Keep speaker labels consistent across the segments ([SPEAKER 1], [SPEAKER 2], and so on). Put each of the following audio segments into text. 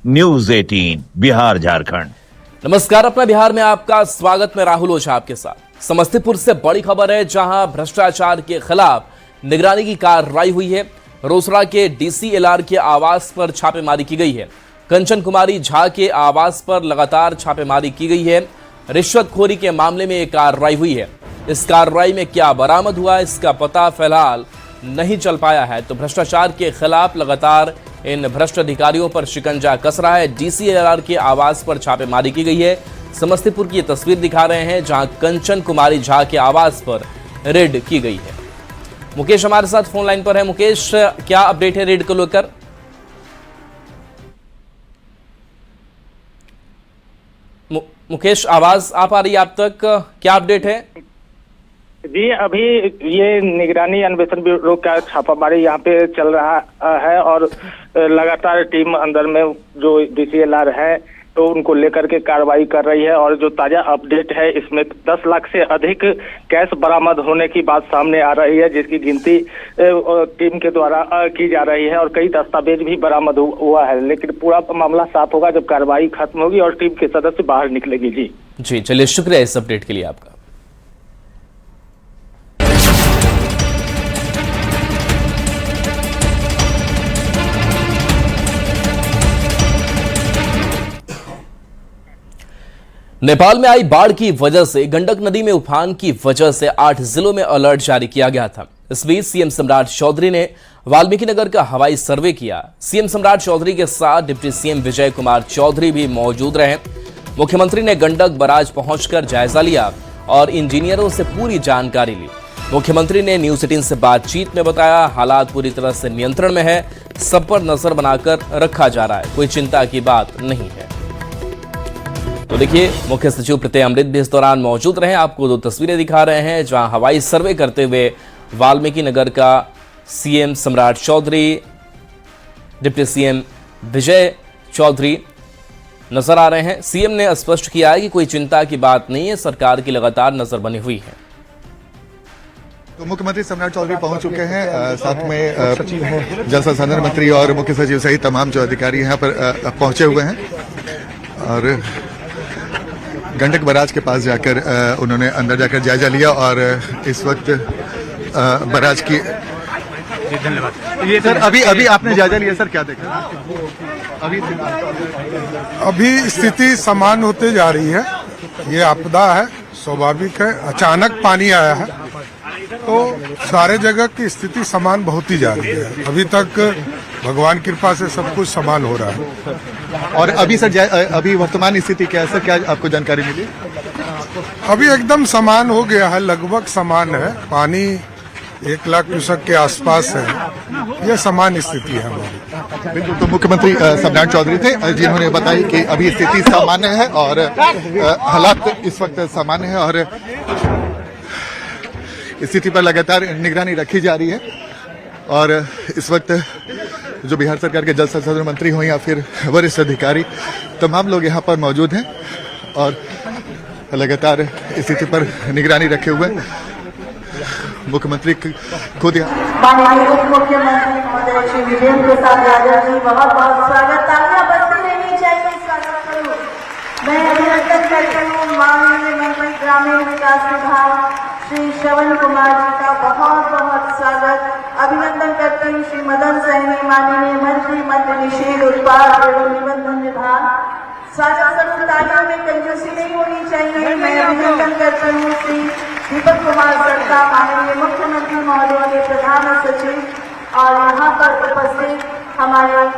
[SPEAKER 1] News 18 Bihar Jharkhand.
[SPEAKER 2] नमस्कार, अपना बिहार में आपका स्वागत। मैं राहुल ओझा आपके साथ। समस्तीपुर से बड़ी खबर है, जहां भ्रष्टाचार के खिलाफ निगरानी की कार्रवाई हुई है। रोसड़ा के डीसीएलआर के आवास पर छापेमारी की गई है। कंचन कुमारी झा के आवास पर लगातार छापेमारी की गई है। रिश्वतखोरी के मामले में एक कार्रवाई हुई है। इस कार्रवाई में क्या बरामद हुआ, इसका पता फिलहाल नहीं चल पाया है। तो भ्रष्टाचार के खिलाफ लगातार इन भ्रष्ट अधिकारियों पर शिकंजा कस रहा है। डीसीएलआर के आवास पर छापेमारी की गई है। समस्तीपुर की ये तस्वीर दिखा रहे हैं, जहां कंचन कुमारी झा के आवास पर रेड की गई है। मुकेश हमारे साथ फोन लाइन पर है। मुकेश, क्या अपडेट है रेड को लेकर? मुकेश, आवाज आ पा रही है आप तक? क्या अपडेट है?
[SPEAKER 3] जी, अभी ये निगरानी अन्वेषण ब्यूरो का छापामारी यहाँ पे चल रहा है और लगातार टीम अंदर में जो डीसीएलआर है तो उनको लेकर के कार्रवाई कर रही है। और जो ताजा अपडेट है, इसमें 10 लाख से अधिक कैश बरामद होने की बात सामने आ रही है, जिसकी गिनती टीम के द्वारा की जा रही है और कई दस्तावेज भी बरामद हुआ है। लेकिन पूरा मामला साफ होगा जब कार्रवाई खत्म होगी और टीम के सदस्य बाहर निकलेगी। जी
[SPEAKER 2] चलिए, शुक्रिया इस अपडेट के लिए आपका। नेपाल में आई बाढ़ की वजह से गंडक नदी में उफान की वजह से 8 जिलों में अलर्ट जारी किया गया था। इस बीच सीएम सम्राट चौधरी ने वाल्मीकि नगर का हवाई सर्वे किया। सीएम सम्राट चौधरी के साथ डिप्टी सीएम विजय कुमार चौधरी भी मौजूद रहे। मुख्यमंत्री ने गंडक बराज पहुंचकर जायजा लिया और इंजीनियरों से पूरी जानकारी ली। मुख्यमंत्री ने न्यूज 18 से बातचीत में बताया, हालात पूरी तरह से नियंत्रण में है, सब पर नजर बनाकर रखा जा रहा है, कोई चिंता की बात नहीं है। तो देखिए, मुख्य सचिव प्रत्यय अमृत भी इस दौरान मौजूद रहे। आपको 2 तस्वीरें दिखा रहे हैं, जहां हवाई सर्वे करते हुए वाल्मीकि नगर का सीएम सम्राट चौधरी, डिप्टी सीएम विजय चौधरी नजर आ रहे हैं। सीएम ने स्पष्ट किया है कि कोई चिंता की बात नहीं है, सरकार की लगातार नजर बनी हुई है।
[SPEAKER 4] तो मुख्यमंत्री सम्राट चौधरी पहुंच चुके हैं, साथ में जल संसाधन मंत्री और मुख्य सचिव सहित तमाम जो अधिकारी यहाँ पर पहुंचे हुए हैं और गंडक बराज के पास जाकर उन्होंने अंदर जाकर जायजा लिया। और इस वक्त बराज की ये सर अभी आपने जायजा लिया, सर क्या देखा?
[SPEAKER 5] अभी स्थिति समान होते जा रही है। ये आपदा है, स्वाभाविक है, अचानक पानी आया है तो सारे जगह की स्थिति समान होती जा रही है। अभी तक भगवान कृपा से सब कुछ समान हो रहा है।
[SPEAKER 4] और अभी सर अभी वर्तमान स्थिति क्या है सर, क्या आपको जानकारी मिली?
[SPEAKER 5] अभी एकदम समान हो गया है, लगभग समान है। पानी 1 लाख क्यूसेक के आसपास है। यह समान स्थिति है हमारी।
[SPEAKER 4] बिल्कुल। तो मुख्यमंत्री सम्राट चौधरी थे जिन्होंने बताई कि अभी स्थिति सामान्य है और हालात इस वक्त सामान्य है और स्थिति पर लगातार निगरानी रखी जा रही है। और इस वक्त जो बिहार सरकार के जल संसाधन मंत्री हो या फिर वरिष्ठ अधिकारी, तमाम लोग यहाँ पर मौजूद हैं और लगातार स्थिति पर निगरानी रखे हुए मुख्यमंत्री खुद
[SPEAKER 6] माननीय उप मुख्यमंत्री महोदय श्री विजय प्रसाद यादव जी, बहुत बहुत स्वागत। तालियां बजती रहनी चाहिए, स्वागत करूं। मैं अभिनंदन करती हूँ माननीय मंत्री ग्रामीण विकास विभाग श्री श्रवण कुमार जी का बहुत बहुत स्वागत। अभिनंदन करती हूँ श्री मदन सैनी, माननीय मंत्री मद्य निषेध उत्पाद एवं निबंधन विभाग। स्वागत करूँ। तालियों में कंजूसी नहीं होनी चाहिए। मैं अभिनंदन करती हूँ श्री दीपक कुमार सरका, माननीय मुख्यमंत्री महोदय के प्रधान सचिव और यहाँ पर उपस्थित हमारे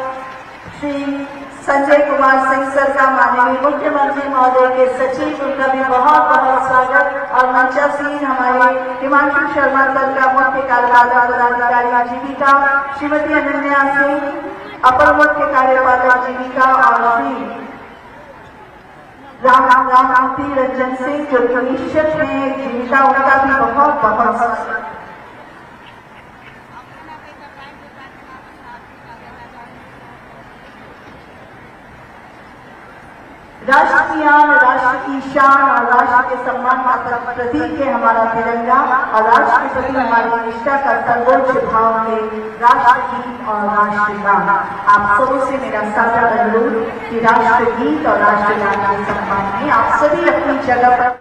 [SPEAKER 6] श्री संजय कुमार सिंह सर का, माननीय मुख्यमंत्री महोदय के सचिव, उनका भी बहुत बहुत स्वागत। और मंचासीन हमारे हिमांशु शर्मा सर का, मुख्य कार्यपालक पदाधिकारी जीविका श्रीमती अनन्या सिंह, अपर मुख्य कार्यपालक जीविका और श्री राममूर्ति रंजन सिंह जो निश्चित में जीविका, उनका भी बहुत बहुत स्वागत। राष्ट्र की आन, राष्ट्र की शान और राष्ट्र के सम्मान का प्रतीक है हमारा तिरंगा और राष्ट्र के प्रति हमारी निष्ठा का सर्वोच्च भाव है राष्ट्र गीत और राष्ट्रगान। आप सबों से मेरा सादर अनुरोध कि राष्ट्रगीत और राष्ट्रगान के सम्मान में आप सभी अपनी जगह पर।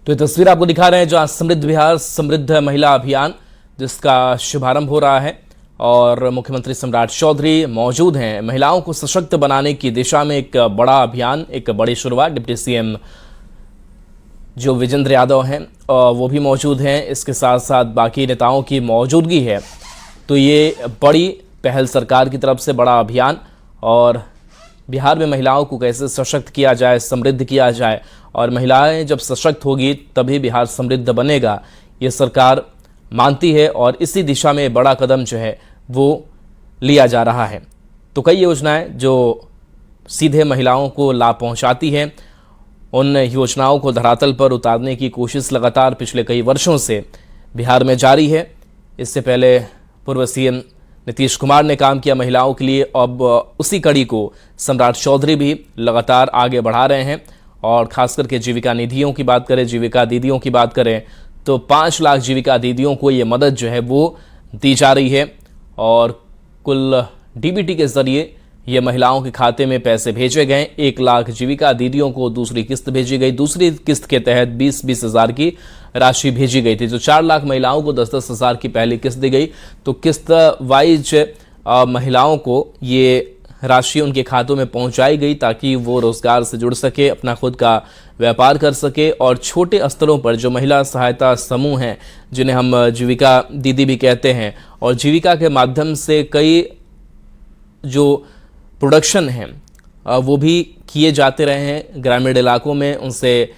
[SPEAKER 2] तो ये तस्वीर आपको दिखा रहे हैं जहां समृद्ध बिहार समृद्ध महिला अभियान जिसका शुभारंभ हो रहा है और मुख्यमंत्री सम्राट चौधरी मौजूद हैं। महिलाओं को सशक्त बनाने की दिशा में एक बड़ा अभियान, एक बड़ी शुरुआत। डिप्टी सीएम जो विजेंद्र यादव हैं वो भी मौजूद हैं, इसके साथ साथ बाकी नेताओं की मौजूदगी है। तो ये बड़ी पहल सरकार की तरफ से, बड़ा अभियान, और बिहार में महिलाओं को कैसे सशक्त किया जाए, समृद्ध किया जाए, और महिलाएं जब सशक्त होगी तभी बिहार समृद्ध बनेगा, ये सरकार मानती है और इसी दिशा में बड़ा कदम जो है वो लिया जा रहा है। तो कई योजनाएं जो सीधे महिलाओं को लाभ पहुंचाती हैं, उन योजनाओं को धरातल पर उतारने की कोशिश लगातार पिछले कई वर्षों से बिहार में जारी है। इससे पहले पूर्व सीएम नीतीश कुमार ने काम किया महिलाओं के लिए, अब उसी कड़ी को सम्राट चौधरी भी लगातार आगे बढ़ा रहे हैं। और खास करके जीविका निधियों की बात करें, जीविका दीदियों की बात करें, तो 5 लाख जीविका दीदियों को ये मदद जो है वो दी जा रही है और कुल डीबीटी के जरिए ये महिलाओं के खाते में पैसे भेजे गए। 1 लाख जीविका दीदियों को दूसरी किस्त भेजी गई। दूसरी किस्त के तहत 20-20 हज़ार की राशि भेजी गई थी। तो 4 लाख महिलाओं को 10-10 हज़ार की पहली किस्त दी गई। तो किस्त वाइज महिलाओं को ये राशि उनके खातों में पहुंचाई गई ताकि वो रोजगार से जुड़ सके, अपना खुद का व्यापार कर सके। और छोटे स्तरों पर जो महिला सहायता समूह हैं, जिन्हें हम जीविका दीदी भी कहते हैं, और जीविका के माध्यम से कई जो प्रोडक्शन हैं वो भी किए जाते रहे हैं ग्रामीण इलाकों में, उनसे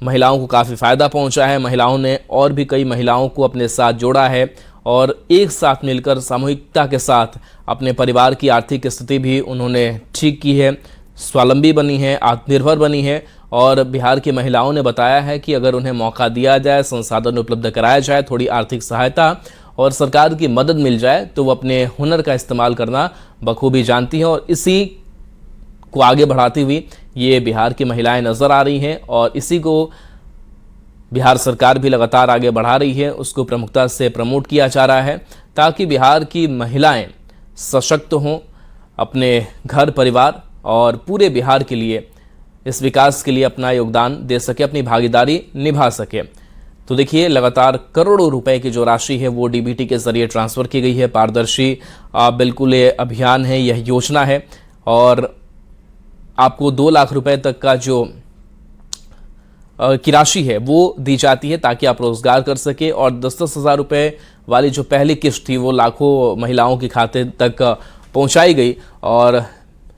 [SPEAKER 2] महिलाओं को काफ़ी फ़ायदा पहुंचा है। महिलाओं ने और भी कई महिलाओं को अपने साथ जोड़ा है और एक साथ मिलकर सामूहिकता के साथ अपने परिवार की आर्थिक स्थिति भी उन्होंने ठीक की है, स्वावलंबी बनी है, आत्मनिर्भर बनी है। और बिहार की महिलाओं ने बताया है कि अगर उन्हें मौका दिया जाए, संसाधन उपलब्ध कराया जाए, थोड़ी आर्थिक सहायता और सरकार की मदद मिल जाए, तो वो अपने हुनर का इस्तेमाल करना बखूबी जानती हैं। और इसी को आगे बढ़ाती हुई ये बिहार की महिलाएं नज़र आ रही हैं और इसी को बिहार सरकार भी लगातार आगे बढ़ा रही है, उसको प्रमुखता से प्रमोट किया जा रहा है ताकि बिहार की महिलाएं सशक्त हों, अपने घर परिवार और पूरे बिहार के लिए, इस विकास के लिए अपना योगदान दे सके, अपनी भागीदारी निभा सके। तो देखिए लगातार करोड़ों रुपए की जो राशि है वो डीबीटी के जरिए ट्रांसफ़र की गई है। पारदर्शी बिल्कुल ये अभियान है, यह योजना है और आपको 2 लाख रुपए तक का जो की राशि है वो दी जाती है ताकि आप रोजगार कर सके। और 10-10 हज़ार रुपये वाली जो पहली किस्त थी वो लाखों महिलाओं के खाते तक पहुंचाई गई और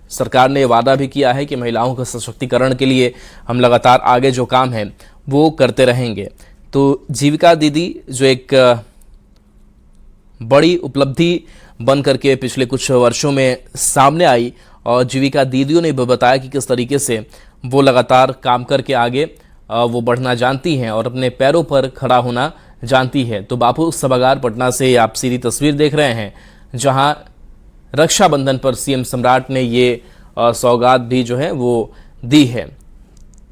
[SPEAKER 2] सरकार ने वादा भी किया है कि महिलाओं के सशक्तिकरण के लिए हम लगातार आगे जो काम है वो करते रहेंगे। तो जीविका दीदी जो एक बड़ी उपलब्धि बन करके पिछले कुछ वर्षों में सामने आई और जीविका दीदियों ने भी बताया कि किस तरीके से वो लगातार काम करके आगे वो बढ़ना जानती हैं और अपने पैरों पर खड़ा होना जानती है। तो बापू सभागार पटना से आप सीधी तस्वीर देख रहे हैं जहां रक्षाबंधन पर सीएम सम्राट ने ये सौगात भी जो है वो दी है।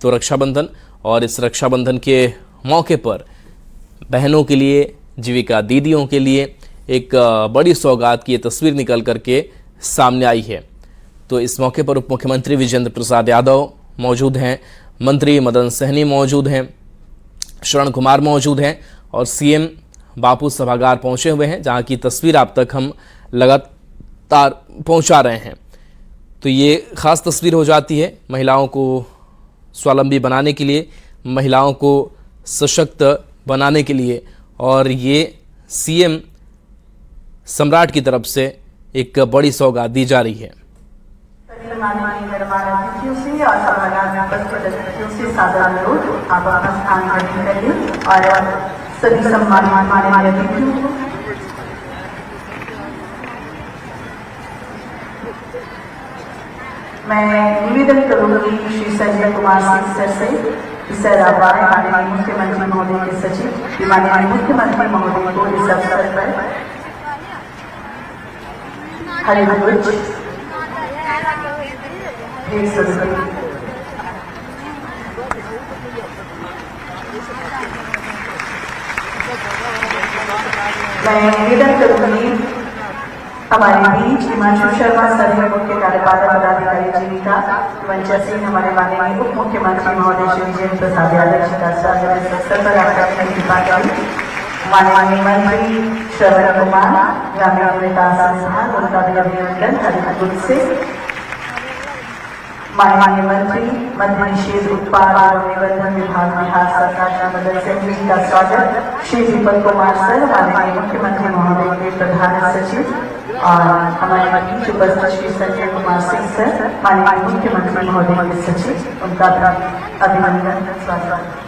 [SPEAKER 2] तो रक्षाबंधन और इस रक्षाबंधन के मौके पर बहनों के लिए, जीविका दीदियों के लिए एक बड़ी सौगात की ये तस्वीर निकल करके सामने आई है। तो इस मौके पर उप मुख्यमंत्री विजेंद्र प्रसाद यादव मौजूद हैं, मंत्री मदन सहनी मौजूद हैं, शरण कुमार मौजूद हैं और सीएम बापू सभागार पहुंचे हुए हैं जहां की तस्वीर आप तक हम लगातार पहुंचा रहे हैं। तो ये ख़ास तस्वीर हो जाती है महिलाओं को स्वावलंबी बनाने के लिए, महिलाओं को सशक्त बनाने के लिए और ये सीएम सम्राट की तरफ से एक बड़ी सौगात दी जा रही है।
[SPEAKER 6] माननीय मेहमान अतिथियों से और सभागार में उपस्थित अतिथियों से सादर अनुरोध, आप अपना स्थान ग्रहण करिए और सभी सम्मानित माननीय अतिथियों को मैं निवेदन करूंगी श्री संजय कुमार सिंह सर से कि सर आप आए माननीय मुख्यमंत्री महोदय के सचिव, माननीय मुख्यमंत्री महोदय को इस अवसर पर हरि ध्वज मैं निवेदन करूंगी हमारे बीच हिमांशु शर्मा सर मुख्य पात्र पदाधिकारी जी का मंचासीन हमारे माननीय उप मुख्यमंत्री महोदय श्री विजेंद्र प्रसाद यादव जी का स्वागत इस अवसर पर आपका कृपा करें। माननीय मंत्री श्रवण कुमार ग्रामीण विकास विभाग उनका भी अभिनंदन हरिपुर से। माननीय मंत्री मद्य निषेध उत्पाद और निबंधन विभाग बिहार सरकार की मदद से का स्वागत श्री दीपक कुमार सर माननीय मुख्यमंत्री महोदय के प्रधान सचिव और हमारे बीच उपस्थित श्री संजय कुमार सिंह सर माननीय मुख्यमंत्री महोदय के सचिव उनका अभिनंदन स्वागत।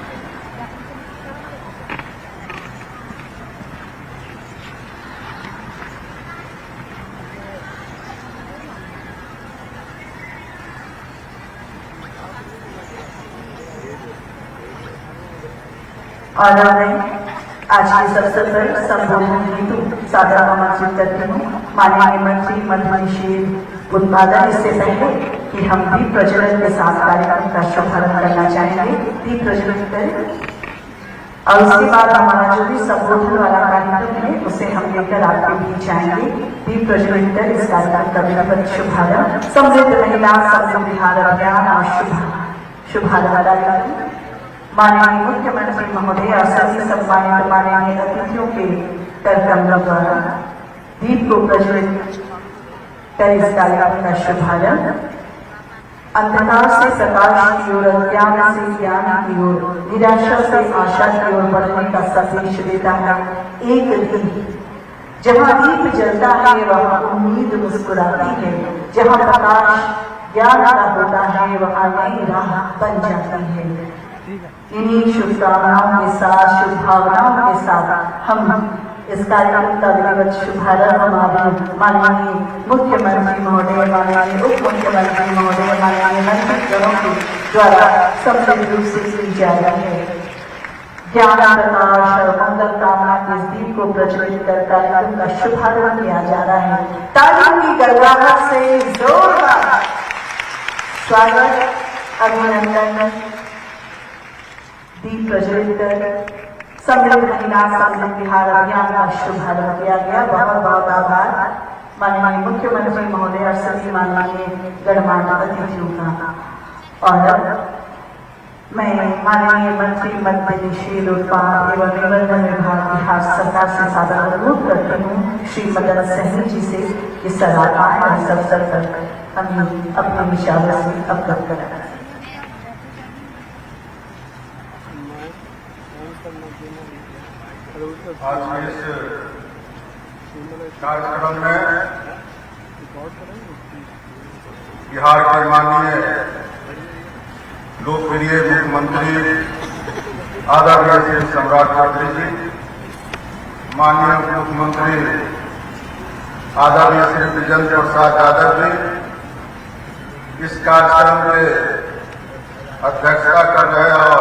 [SPEAKER 6] और आज के इस अवसर पर संबोधन हेतु सादर आमंत्रित करती हूँ माननीय मंत्री मद्य निषेध उत्पादन। इससे पहले कि हम दीप प्रज्वलन के साथ कार्यक्रम का शुभारंभ करना चाहेंगे, दीप प्रज्वलन करें और उसके बाद हमारा जो भी संबोधन वाला कार्यक्रम है उसे हम लेकर आपके बीच आएंगे। दीप प्रज्वलन कर इस कार्यक्रम का विधिवत शुभारंभ समृद्ध महिला समृद्ध बिहार अभियान और शुभारंभ कार्यक्रम माननीय मुख्यमंत्री महोदय और सभी सम्मानित माननीय अतिथियों के कर्तव्यों द्वारा दीप को प्रज्वलित कर इस कार्यक्रम का शुभारंभ। अंधकार से प्रकाश की ओर, अज्ञान से ज्ञान की ओर, निराशा से आशा की ओर बढ़ने का संदेश देता है एक दीप। जहाँ दीप जलता है वहाँ उम्मीद मुस्कुराती है, जहाँ प्रकाश ज्ञान का होता है वहाँ नई राह बन जाती है। इन्हीं शुभकामनाओं के साथ शुभ भावनाओं के साथ हम इस कार्यक्रम का विधिवत शुभारंभ हमारे माननीय मुख्यमंत्री महोदय माननीय उप मुख्यमंत्री महोदय माननीय मंत्रीगणों के द्वारा सम्मिलित रूप से की जा रही है। ज्ञान प्रकाश और मंगल कामना के इस दीप को प्रज्वलित कर कार्यक्रम का शुभारंभ किया जा रहा है। तालियों की गड़गड़ाहट से जोरदार स्वागत अभिनंदन। दीप प्रज्वलित कर समृद्ध महिला समृद्ध बिहार अभियान का शुभारंभ किया गया। बहुत बहुत आभार माननीय मुख्यमंत्री महोदय और सभी माननीय गणमान्य अतिथियों का। और मैं माननीय मंत्री मद्य निषेध उत्पाद एवं निबंधन विभाग बिहार सरकार से सादर अनुरोध करती हूँ श्री मदन सहनी जी से इस सलाह और इस अवसर पर हम अपने विचारों से अवगत कराएं।
[SPEAKER 5] आज के इस कार्यक्रम में बिहार के माननीय लोकप्रिय मुख्यमंत्री आदरणीय श्री सम्राट चौधरी जी, माननीय मुख्यमंत्री आदरणीय श्री विजेंद्र प्रसाद यादव जी इस कार्यक्रम के अध्यक्षता कर रहे और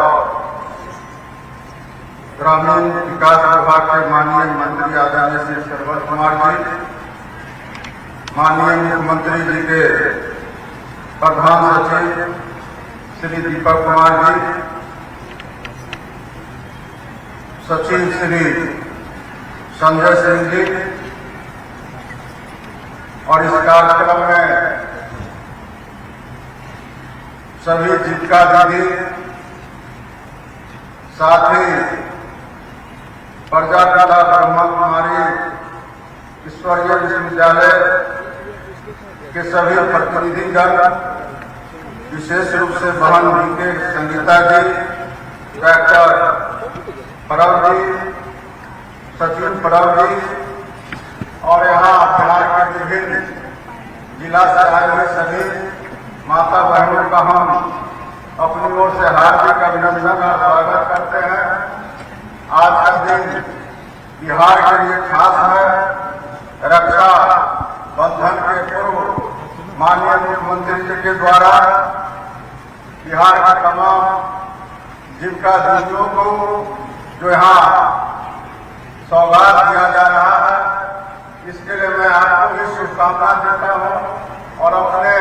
[SPEAKER 5] ग्रामीण विकास विभाग के माननीय मंत्री आदरणीय श्री श्रवण कुमार जी, माननीय मुख्यमंत्री जी के प्रधान सचिव श्री दीपक कुमार जी, सचिव श्री संजय सिंह जी और इस कार्यक्रम में सभी जीविका दीदी, साथ ही प्रजापिता ब्रह्मा कुमारी ईश्वरीय विश्वविद्यालय के सभी प्रतिनिधिगण, विशेष रूप से बहन के संगीता जी, डॉक्टर परव जी, सचिव परव जी और यहाँ बिहार के विभिन्न जिला से आए हुए सभी माता बहनों का हम अपनी ओर से हार्दिक अभिनंदन और स्वागत करते हैं। आज का दिन बिहार के लिए खास है। रक्षा बंधन के पूर्व माननीय मुख्यमंत्री जी के द्वारा बिहार के तमाम जीविका दीदियों को जो यहाँ सौगात दिया जा रहा है, इसके लिए मैं आपको भी शुभकामना देता हूँ और अपने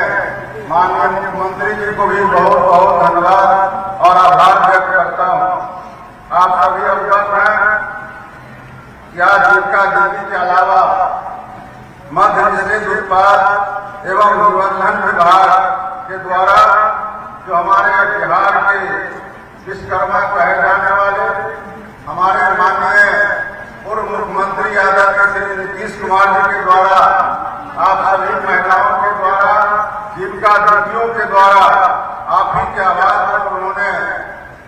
[SPEAKER 5] माननीय मुख्यमंत्री जी को भी बहुत बहुत धन्यवाद और आभार व्यक्त करता हूँ। आप सभी अवगत हैं कि आज जीविका दीदी के अलावा मद्य निषेध उत्पाद एवं
[SPEAKER 7] एवं निबंधन विभाग के द्वारा जो हमारे बिहार के विश्वकर्मा कहे जाने वाले हमारे माननीय पूर्व मुख्यमंत्री आदरणीय श्री नीतीश कुमार जी के द्वारा आप सभी महिलाओं के द्वारा जीविका दीदियों के द्वारा आप ही के आवाज पर उन्होंने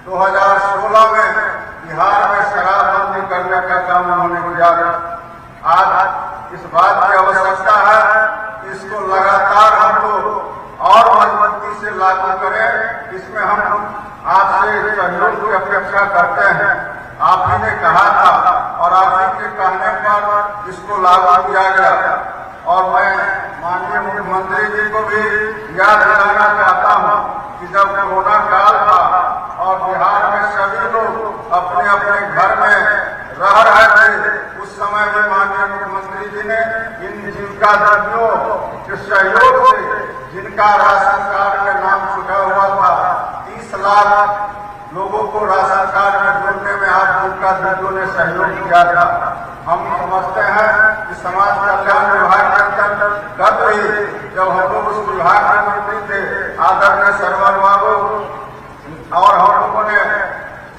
[SPEAKER 7] 2016 में बिहार में शराबबंदी करने का काम उन्होंने किया। आज इस बात की आवश्यकता है कि इसको लगातार हम लोग और मजबूती से लागू करें। इसमें हम आपसे सहयोग की अपेक्षा करते हैं। आप ही ने कहा था और आप ही के कहने पर इसको लागू किया गया। और मैं माननीय मुख्यमंत्री जी को भी याद दिलाना चाहता हूं कि जब कोरोना काल था और बिहार में सभी लोग अपने अपने घर में रह रहे थे, उस समय भी माननीय मुख्यमंत्री जी ने इन जीविका दीदियों के सहयोग से जिनका राशन कार्ड में नाम छुटा हुआ था 30 लाख लोगों को राशन कार्ड में जोड़ने में आप जीविका दीदियों ने सहयोग किया था। हम समझते हैं कि समाज कल्याण विभाग के अंतर्गत ही जब हम लोग उस विभाग में मंत्री थे आदरणीय सरवर बाबू और हम लोगों ने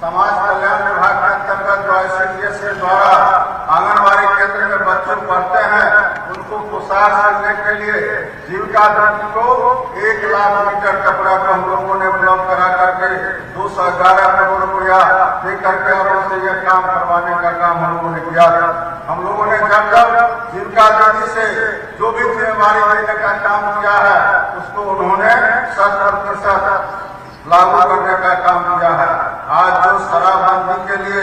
[SPEAKER 7] समाज कल्याण विभाग के अंतर्गत जो ICDS के द्वारा आंगनबाड़ी केंद्र में बच्चे पढ़ते हैं उनको पोशाक देने के लिए जीविका दीदी को 1 लाख मीटर कपड़ा को हम लोगों ने उपलब्ध करा करके 211 करोड़ रुपया दे करके और उनसे यह काम करवाने का काम हम लोगों ने किया। हम लोगों ने जब जब जीविका दीदी से जो भी जिम्मेवारी लेने का काम किया है उसको उन्होंने 100% लागू करने का काम किया है। आज जो शराबबंदी के लिए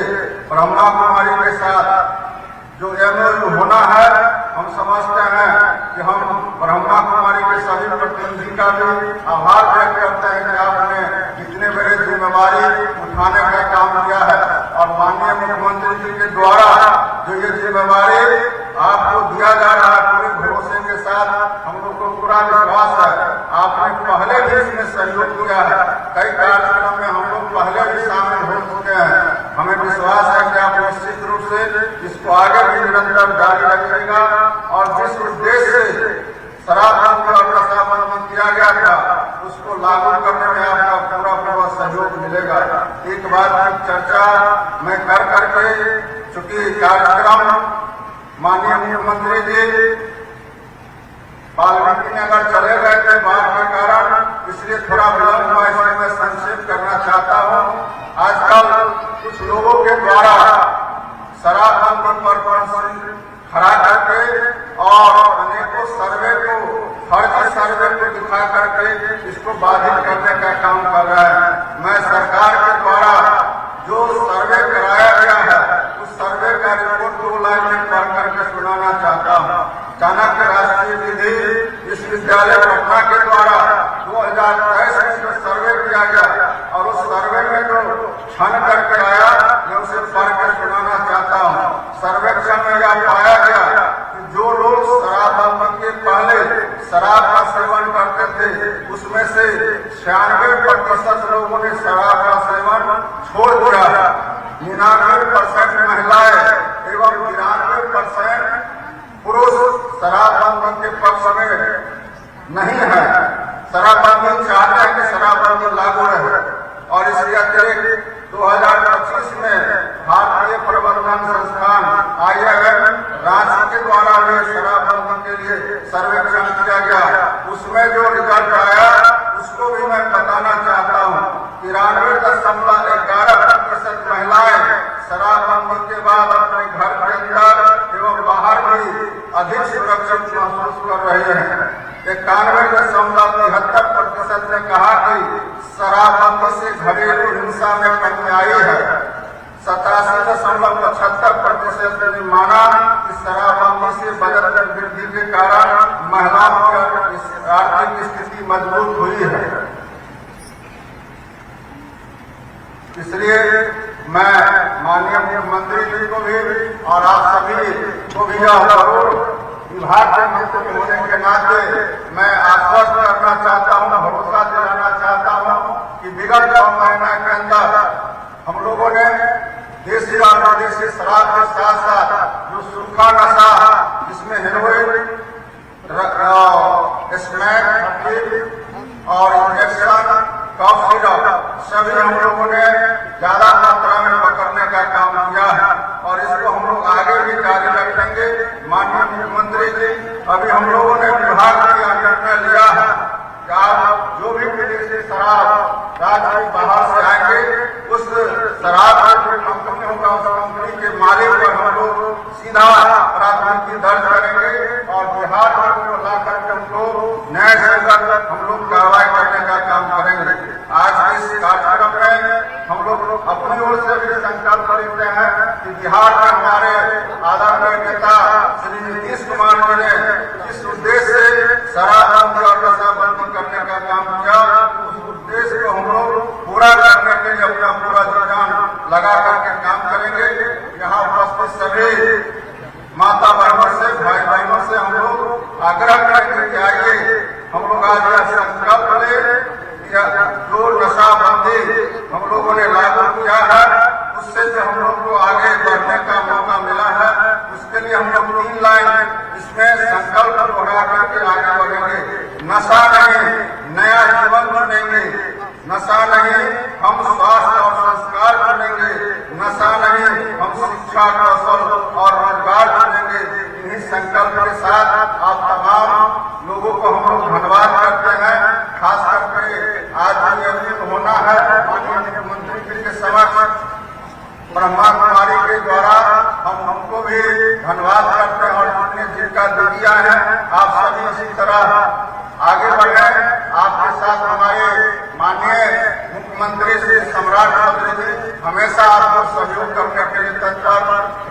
[SPEAKER 7] ब्रह्मा कुमारी के साथ जो MOU होना है, हम समझते हैं कि हम ब्रह्मा कुमारी के सभी प्रतिनिधि का भी आभार व्यक्त करते हैं कि आपने इतने बड़े जिम्मेवारी उठाने का काम किया है। और माननीय मुख्यमंत्री जी के द्वारा जो ये जिम्मेवारी आपको दिया जा रहा है पूरे भरोसे के साथ हम लोग को पूरा विश्वास है। आपने पहले भी इसमें सहयोग किया है, कई कार्यक्रम में हम लोग पहले भी शामिल हो चुके हैं। हमें विश्वास है कि आप निश्चित रूप से इसको आगे भी निरंतर जारी रखिएगा और जिस उद्देश्य से शराबबंदी और नशाबंदी किया गया था उसको लागू करने में आपका पूरा सहयोग मिलेगा। एक बात की चर्चा मैं कर करके चूंकि कार्यक्रम माननीय मुख्यमंत्री जी वाल्मीकि नगर चले गए थे बाढ़ के कारण, इसलिए थोड़ा विलंब हुआ, इसलिए मैं संक्षेप करना चाहता हूँ। आजकल कुछ लोगों के द्वारा शराबबंदी पर खड़ा करके और अनेकों सर्वे को फर्जी सर्वे को दिखा करके इसको बाधित करने का काम कर रहा है। मैं सरकार के द्वारा जो सर्वे कराया गया है उस सर्वे का रिपोर्ट 2 लाइन में पढ़ करके सुनाना चाहता हूँ। चाणक्य राष्ट्रीय विधि विश्वविद्यालय पटना के द्वारा 2023 में जो सर्वे किया गया और उस सर्वे में जो छान करके आया मैं उसे पढ़ कर सुनाना चाहता हूँ। सर्वेक्षण में यह पाया गया कि जो लोग शराबबंदी के पहले शराब का सेवन करते थे उसमें से 96% लोगों ने शराब का सेवन छोड़ दिया। 99% महिलाएं एवं 92% पुरुष शराबबंदी के पक्ष में नहीं है। शराबबंदी चाहते हैं कि शराबबंदी लागू रहे और इसके अतिरिक्त 2025 में भारतीय प्रबंधन संस्थान IIM रांची के द्वारा भी शराबबंदी के लिए सर्वेक्षण किया गया। उसमें जो रिजल्ट आया उसको भी मैं बताना चाहता हूँ। 93.11% महिलाएं शराबबंदी के बाद अपने घर के अंदर एवं बाहर भी अधिक सुरक्षित महसूस कर रहे हैं। 91.73% ने कहा कि शराबबंदी से घरेलू हिंसा में कमी आई है। 87.75% ने माना कि शराबबंदी से बजट में वृद्धि के कारण महिलाओं की आर्थिक स्थिति मजबूत हुई है। इसलिए मैं माननीय मुख्यमंत्री जी को भी और आप सभी को भी जरूर विभाग के मंत्री होने के नाते मैं आश्वस्त करना चाहता हूँ, भरोसा दिलाना चाहता हूँ कि विगत 9 महीने के अंदर हम लोगों ने देसी और विदेशी शराब के साथ साथ जो सूखा नशा जिसमें हेरोइन स्मैक और इंजेक्शन, कफ सिरप सभी हम लोगों ने ज्यादा मात्रा में पकड़ने का काम किया है और इसको हम लोग आगे भी जारी रखेंगे। माननीय मुख्यमंत्री जी, अभी हम लोगों ने विभाग का निर्णय लिया है कि आप जो भी विदेशी शराब राज्य के बाहर से आएंगे, उस शराब की कंपनी होगा, उस कंपनी के मालिक पर हम लोग सीधा प्राथमिकी दर्ज करेंगे और बिहार को ला करके हमको न्याय संगत हम लोग कार्रवाई करने का काम करेंगे। आज इस कार्यक्रम में हम लोग अपनी ओर से भी संकल्प लेते हैं कि बिहार में हमारे आदरणीय नेता श्री नीतीश कुमार जी ने जिस उद्देश्य से शराबबंदी और नशाबंदी करने का काम किया, उस उद्देश्य को हम लोग पूरा करने के लिए अपना पूरा ध्यान लगा करके काम करेंगे। यहाँ उपस्थित सभी माता बहनों से, भाई बहनों से हम लोग आग्रह करेंगे कि आइए हम लोग आज यह संकल्प ले, जो नशाबंदी हम लोगों ने लागू किया है उससे जो हम लोग को आगे बढ़ने का मौका मिला है, उसके लिए हम लोग 3 लाइन इसमें संकल्प दोहरा करके आगे बढ़ेंगे। नशा नहीं, नया जीवन चुनेंगे। नशा नहीं, हम स्वास्थ्य और संस्कार चुनेंगे। नशा नहीं, हम शिक्षा, कौशल और रोजगार चुनेंगे। इन्हीं संकल्प के साथ आप तमाम लोगों को हम लोग धन्यवाद करते हैं। खास करके आज नियमित होना है माननीय मुख्यमंत्री के समक्ष ब्रह्मा कुमारी के द्वारा हमको भी धन्यवाद करते हैं और जितने जिनका दिया है, आप सभी इसी तरह आगे बढ़े। आपके साथ हमारे माननीय मुख्यमंत्री श्री सम्राट चौधरी जी हमेशा आपको सहयोग करने के लिए तत्पर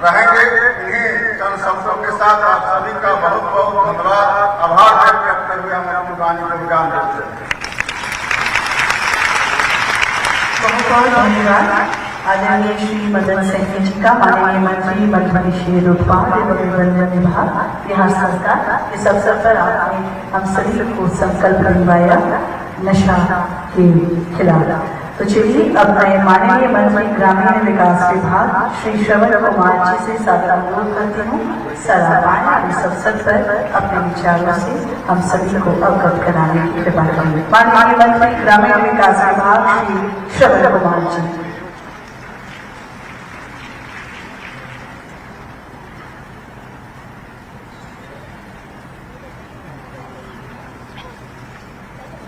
[SPEAKER 7] रहेंगे। इन्हीं चंद शब्दों के साथ आप सभी का बहुत बहुत धन्यवाद, आभार व्यक्त करते हुए हम अपनी वाणी को विराम देते हैं।
[SPEAKER 6] बहुत बहुत धन्यवाद आदरणीय श्री मदन सैनी जी का, माननीय मंत्री मधुबनी श्री उत्पाद एवं वन विभाग बिहार सरकार। इस अवसर पर आपने हम सभी को संकल्प दिलवाया नशा के खिलाफ। तो चलिए अब मैं माननीय मंत्री ग्रामीण विकास विभाग श्री श्रवण कुमार जी से सादर अनुरोध करती हूँ सराहना इस अवसर पर अपने विचारों से हम सभी को अवगत कराने की कृपा करें। माननीय मंत्री ग्रामीण विकास विभाग श्री श्रवण कुमार जी।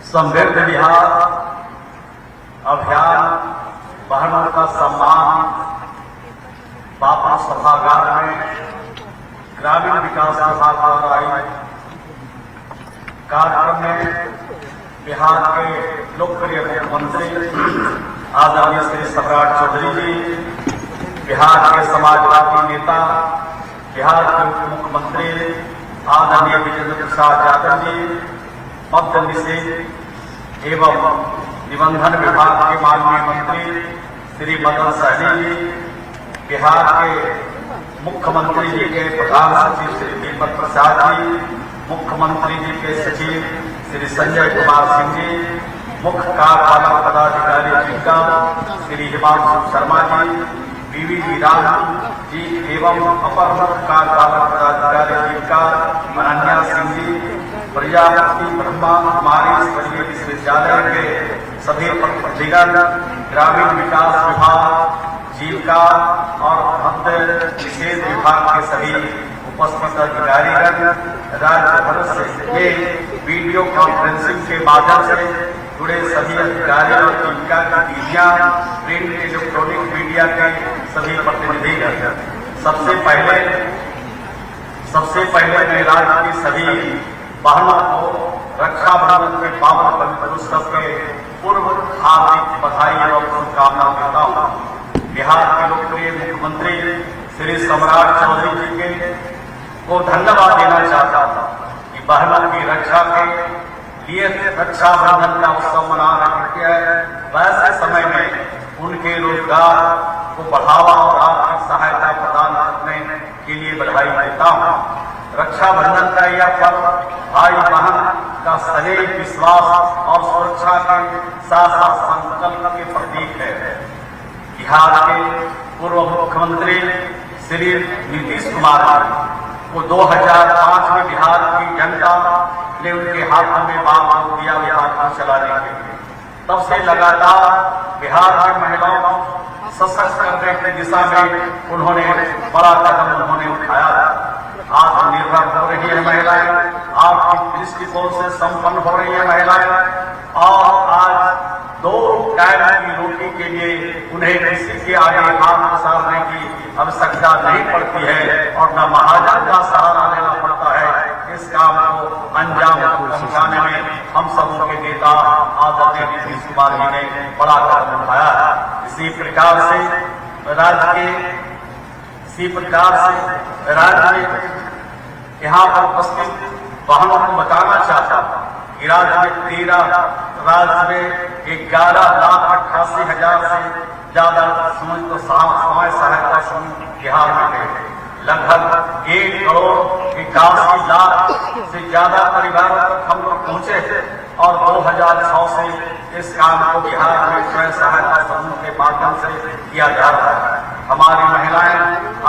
[SPEAKER 8] समृद्ध बिहार अभियान, बहनों का सम्मान, बापू सभागार में ग्रामीण विकास विभाग द्वारा आयोजित कार्यक्रम में बिहार के लोकप्रिय मुख्यमंत्री आदरणीय श्री सम्राट चौधरी जी, बिहार के समाजवादी नेता, बिहार के उप मुख्यमंत्री आदरणीय विजेंद्र प्रसाद यादव जी, मद्य निषेध एवं निबंधन विभाग के माननीय मंत्री श्री मदन सहनी जी, बिहार के मुख्यमंत्री जी के प्रधान सचिव श्री दीपक प्रसाद जी, मुख्यमंत्री जी के सचिव श्री संजय कुमार सिंह जी, मुख्य कार्यपालक पदाधिकारी जिनका श्री हिमांशु शर्मा जी, बीवी राम जी एवं अपर मुख्य कार्यपालक पदाधिकारी जिनका अनन्या सिंह जी, प्रजापति ब्रह्मा कुमारी स्तरीय विश्वविद्यालय के सभी प्रतिनिधिगण, ग्रामीण विकास विभाग, जीविका और मद्य निषेध विभाग के सभी उपस्थित अधिकारीगण, राज्य भर से ये वीडियो कॉन्फ्रेंसिंग के माध्यम से जुड़े सभी अधिकारी और जीविका की दीदियां, प्रिंट इलेक्ट्रॉनिक मीडिया के सभी प्रतिनिधिगण, सबसे पहले मैं राज्य की सभी बहनों को रक्षाबंधन के पावन पवित्र उत्सव के पूर्व हार्दिक बधाई एवं शुभकामना देता हूँ। बिहार के लोकप्रिय मुख्यमंत्री श्री सम्राट चौधरी जी के को धन्यवाद देना चाहता था कि बहनों की रक्षा के लिए रक्षाबंधन का उत्सव मना रहे हैं। वैसे समय में उनके रोजगार को बढ़ावा और आर्थिक सहायता प्रदान करने के लिए बधाई देता हूँ। रक्षाबंधन का यह पर्व भाई बहन का स्नेह, विश्वास और सुरक्षा के साथ साथ संकल्प के प्रतीक है। बिहार के पूर्व मुख्यमंत्री श्री नीतीश कुमार को 2005 में बिहार की जनता ने उनके हाथों में बात दिया बिहार को चलाने के लिए। तब से लगातार बिहार की महिलाओं को सशक्त करने की दिशा में उन्होंने बड़ा कदम उन्होंने उठाया। आत्मनिर्भर हो रही है महिलाएं, आपकी दृष्टिकोण से संपन्न हो रही है महिलाएं, और आज 2 टाइम की रोटी के लिए उन्हें किसी के आगे हाथ पसारने की आवश्यकता नहीं पड़ती है और न महाजन का सहारा लेना पड़ता है। इस काम को अंजाम पहुंचाने में हम सबों के नेता आदरणीय नीतीश कुमार जी ने बड़ा कदम उठाया है। इसी प्रकार से राज्य में यहाँ पर उपस्थित बहनों को बताना चाहता हूँ कि राज्य में 11 लाख 88,000 से ज्यादा स्वयं सहायता समूह बिहार में गए। लगभग 1,81 लाख से ज्यादा परिवारों तक हम लोग पहुंचे थे और 2006 से इस काम को बिहार में स्वयं सहायता समूह के माध्यम से किया जा रहा है। हमारी महिलाएं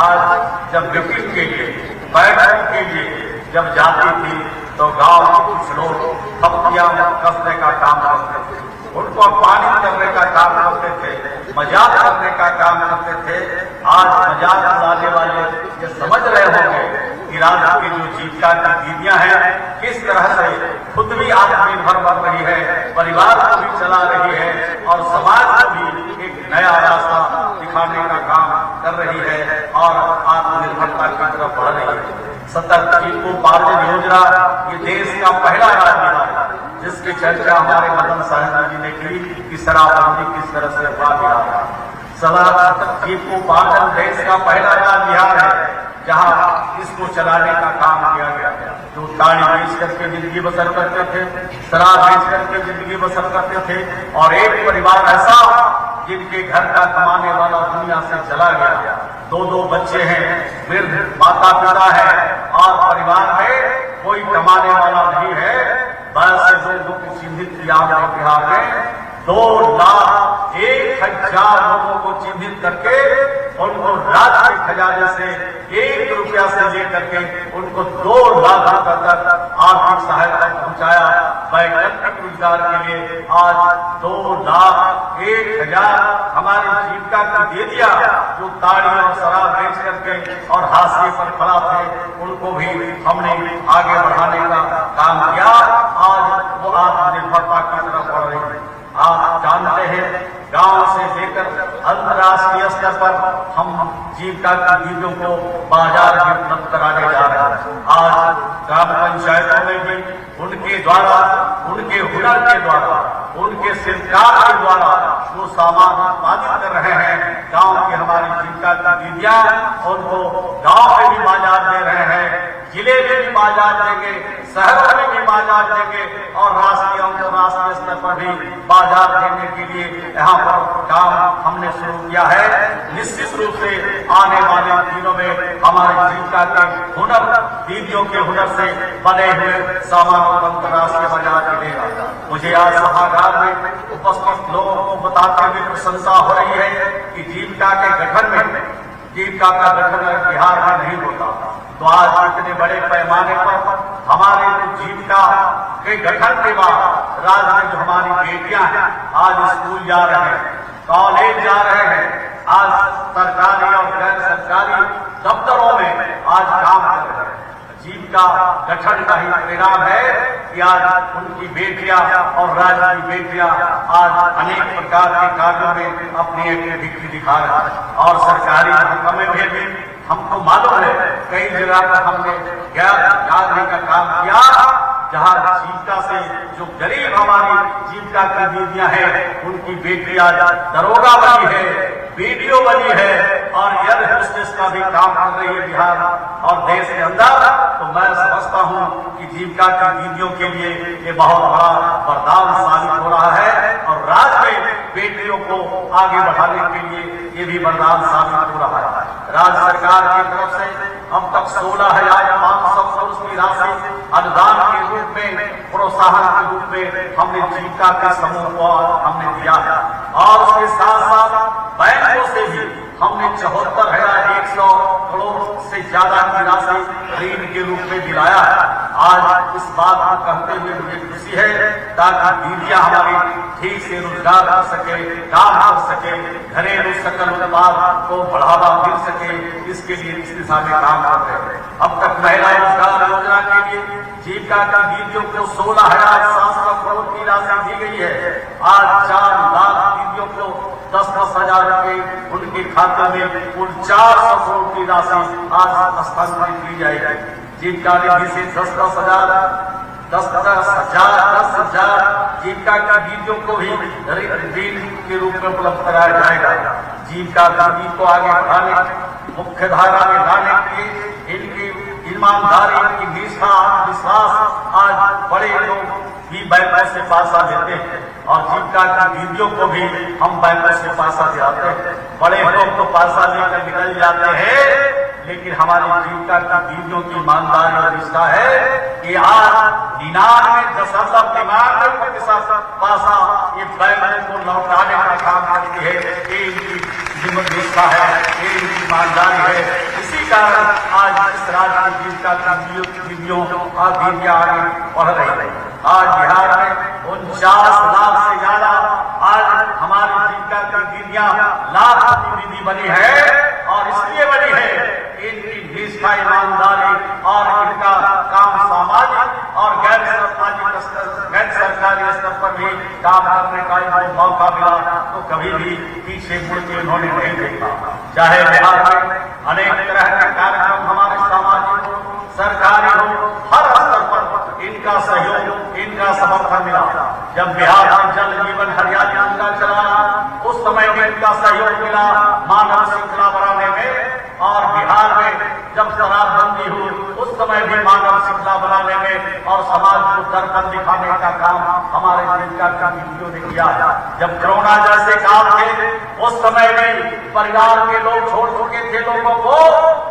[SPEAKER 8] आज जब विकेट के लिए बैठक के लिए जब जाती थी तो गांव के कुछ लोग थपकियां कसने का काम करते थे, उनको पानी करने का काम करते थे, मजाक करने का काम करते थे। आज मजाक उड़ाने वाले ये समझ रहे होंगे कि राज्य की जो जीविका की दीदियां हैं किस तरह से खुद भी आत्मनिर्भर बन रही है, परिवार को भी चला रही है और समाज को भी एक नया रास्ता दिखाने का काम कर रही है और आत्मनिर्भरता की तरफ बढ़ रही है। सतत जीविकोपार्जन योजना ये देश का पहला राज्य है जिसकी चर्चा हमारे मदन साहब जी ने की कि शराबबंदी किस तरह से हुआ बिहार है। सतत जीविकोपार्जन देश का पहला राज्य बिहार है जहाँ इसको चलाने का काम किया गया। जो ताड़ी बेच करके जिंदगी बसर करते थे, शराब बेच करके जिंदगी बसर करते थे और एक परिवार ऐसा जिनके घर का कमाने वाला दुनिया से चला गया, 2 बच्चे हैं, वृद्ध माता पिता है और परिवार में कोई कमाने वाला नहीं है। 22 लोगों की चिन्हित किया बिहार में 2,01,000 लोगों को चिन्हित करके उनको राज्य के खजाने से 1 रुपया से लेकर के उनको 2 लाख रुपए तक आर्थिक सहायता पहुंचाया। वैकल्पिक रोजगार के लिए आज 2,01,000 हमारी जीविका की दे दिया। जो ताड़ी और शराब बेच करके और हाशिए पर खड़ा थे उनको भी हमने आगे बढ़ाने का काम किया। आज वो आत्मनिर्भरता की तरफ बढ़ रही है। आप जानते हैं गांव से लेकर अंतर्राष्ट्रीय स्तर पर हम जीविका की दीदियों को बाजार भी उपलब्ध कराने जा रहे हैं। आज ग्राम पंचायतों में भी उनके द्वारा, उनके हुनर के द्वारा, उनके शिल्पकार के द्वारा जो सामान उत्पादित कर रहे हैं गांव की हमारी जीविका की दीदियां उनको गांव में भी बाजार दे रहे हैं, जिले में भी बाजार देंगे, शहरों में भी बाजार देंगे और राष्ट्रीय अंतर्राष्ट्रीय स्तर पर भी बाजार देने के लिए यहाँ पर काम हमने शुरू किया है। निश्चित रूप से आने वाले दिनों में हमारे जीविका के हुनर, दीदियों के हुनर से बने हुए सामानों को अंतर्राष्ट्रीय बाजार मिलेगा। मुझे आज सभागार में उपस्थित लोगों को बताते हुए प्रशंसा हो रही है कि जीविका के गठन में, जीविका का गठन बिहार में नहीं होता तो आज इतने बड़े पैमाने पर हमारे जीविका के गठन के बाद राज्य में जो हमारी बेटियां हैं आज स्कूल जा रहे हैं, कॉलेज जा रहे हैं, आज सरकारी और गैर सरकारी दफ्तरों में आज काम कर रहे हैं। जीविका गठन का ही परिणाम है कि आज उनकी बेटियां और राज्य की बेटियां आज अनेक प्रकार के कार्यों में अपनी एक्टिविटी दिखा रहे हैं और सरकारी महकमे में भी हमको मालूम है कई जगह पर हमने जागने का काम किया जहाँ जीविका से जो गरीब हमारी जीविका की दीदियां हैं उनकी बेटियां दरोगा बनी है, बीडीओ बनी है और एयर होस्टेस का भी काम कर रही है बिहार और देश के अंदर। तो मैं समझता हूँ कि जीविका की दीदियों के लिए ये बहुत बड़ा वरदान साबित हो रहा है और राज्य में बेटियों को आगे बढ़ाने के लिए ये भी वरदान साबित हो रहा है। राज्य सरकार की तरफ से अब तक 16,500 करोड़ की राशि अनुदान के रूप में, प्रोत्साहन के रूप में हमने जीविका के समूह को हमने दिया है और उसके साथ साथ बैंकों से भी हमने 74,100 करोड़ से ज्यादा की राशि ऋण के रूप में दिलाया है। आज इस बात को कहते हुए मुझे खुशी है ताकि दीदियां हमारी ठीक से रोजगार कर सके, काम कर सके, घरेलू सकल उत्पाद को बढ़ावा मिल सके, इसके लिए इस दिशा में काम कर रहे हैं। अब तक महिला रोजगार योजना के लिए जीविका की दीदियों को 16,700 करोड़ की राशि दी गई है। आज 4 लाख दीदियों को 10-10 हजार रुपए उनके खाते में कुल 400 करोड़ की राशि आज हस्तांतरित की जाएगी। जीविका निधि से 10-10 हजार जीविका की दीदियों को भी ऋण के रूप में उपलब्ध कराया जाएगा। जीविका दीदी को आगे बढ़ाने, मुख्य धारा में लाने के लिए इनकी ईमानदारी, इनकी निष्ठा, विश्वास आज बड़े लोग भी बैंकों से पैसा देते हैं और जीविका की दीदियों को भी हम बैंकों से पैसा दिलाते हैं। बड़े लोग तो पैसा लेकर निकल जाते हैं, लेकिन हमारी जीविका की दीदियों की ईमानदारी और निष्ठा है कि आज 99.99% पैसा ये बैंक को लौटाने का काम करती है। ये इनकी निष्ठा है, ये इनकी ईमानदारी है। इसी कारण आज इस राज्य की जीविका की दीदियों और दीदियां आगे बढ़ रही है। आज बिहार में 49 लाख से ज्यादा आज हमारी जीविका की दीदियां लाखपति दीदी बनी है और इसलिए बनी है इनकी निष्ठा, ईमानदारी और इनका काम सामाजिक और गैर सरकारी स्तर पर भी काम करने का इनको मौका मिला तो कभी भी पीछे मुड़ के उन्होंने नहीं देखा। चाहे बिहार में अनेक तरह के कार्यक्रम हमारे सामाजिक हो, सरकारी हो, हर स्तर पर इनका सहयोग, इनका समर्थन मिला। जब बिहार में जल जीवन हरियाली योजना चला उस समय भी इनका सहयोग मिला मानव श्रृंखला बनाने में, और बिहार में जब शराबबंदी हुई उस समय भी मानव श्रृंखला बनाने में और समाज को दर्पण दिखाने का काम हमारे जीविका की दीदियों ने किया। जब कोरोना जैसे काल थे उस समय भी परिवार के लोग छोड़ चुके थे लोगों को,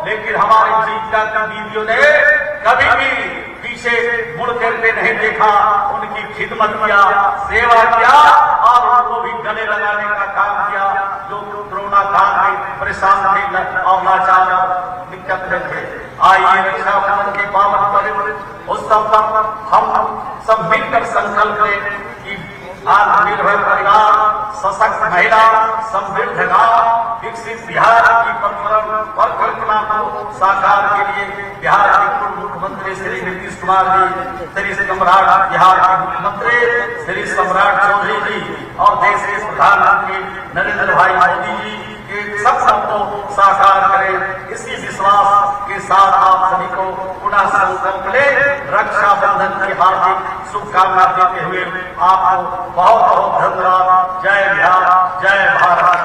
[SPEAKER 8] लेकिन हमारी जीविका की दीदियों ने कभी भी पीछे मुड़ करके नहीं देखा, उनकी खिदमत किया, सेवा किया और उनको भी गले लगाने का काम किया जो कोरोना काल में परेशान थे और लाचार दिक्कत में थे। आइए रक्षाबंधन के पावन पर्व उत्सव पर हम सब मिलकर संकल्प लें कि आत्मनिर्भर परिवार, सशक्त महिला, समृद्ध गांव, विकसित बिहार की परिकल्पना को साकार के लिए बिहार के पूर्व मुख्यमंत्री श्री नीतीश कुमार जी, श्री सम्राट बिहार के मुख्यमंत्री श्री सम्राट चौधरी जी और देश के प्रधानमंत्री नरेंद्र भाई मोदी जी के सपनों को साकार करें। इसी विश्वास के साथ आप सभी को पुनः संकल्प ले रक्षाबंधन की हार्दिक शुभकामना देते हुए आपको बहुत बहुत धन्यवाद। जय बिहार, जय भारत।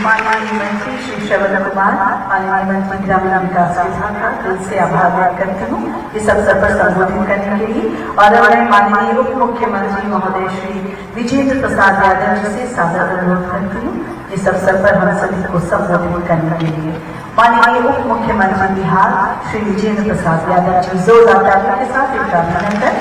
[SPEAKER 6] माननीय मंत्री श्री श्रवण कुमार, माननीय मंत्री ग्रामीण विकास विभाग का दिल से आभार व्यक्त करती हूँ इस अवसर पर संबोधित करने के लिए, और मैं माननीय उप मुख्यमंत्री महोदय श्री विजेंद्र प्रसाद यादव जी से सादर अनुरोध करती हूँ इस अवसर पर हम सभी को संबोधित करने के लिए। माननीय उप मुख्यमंत्री बिहार श्री विजेंद्र प्रसाद यादव जी जोरदार तालियों के साथ इनका अभिनंदन।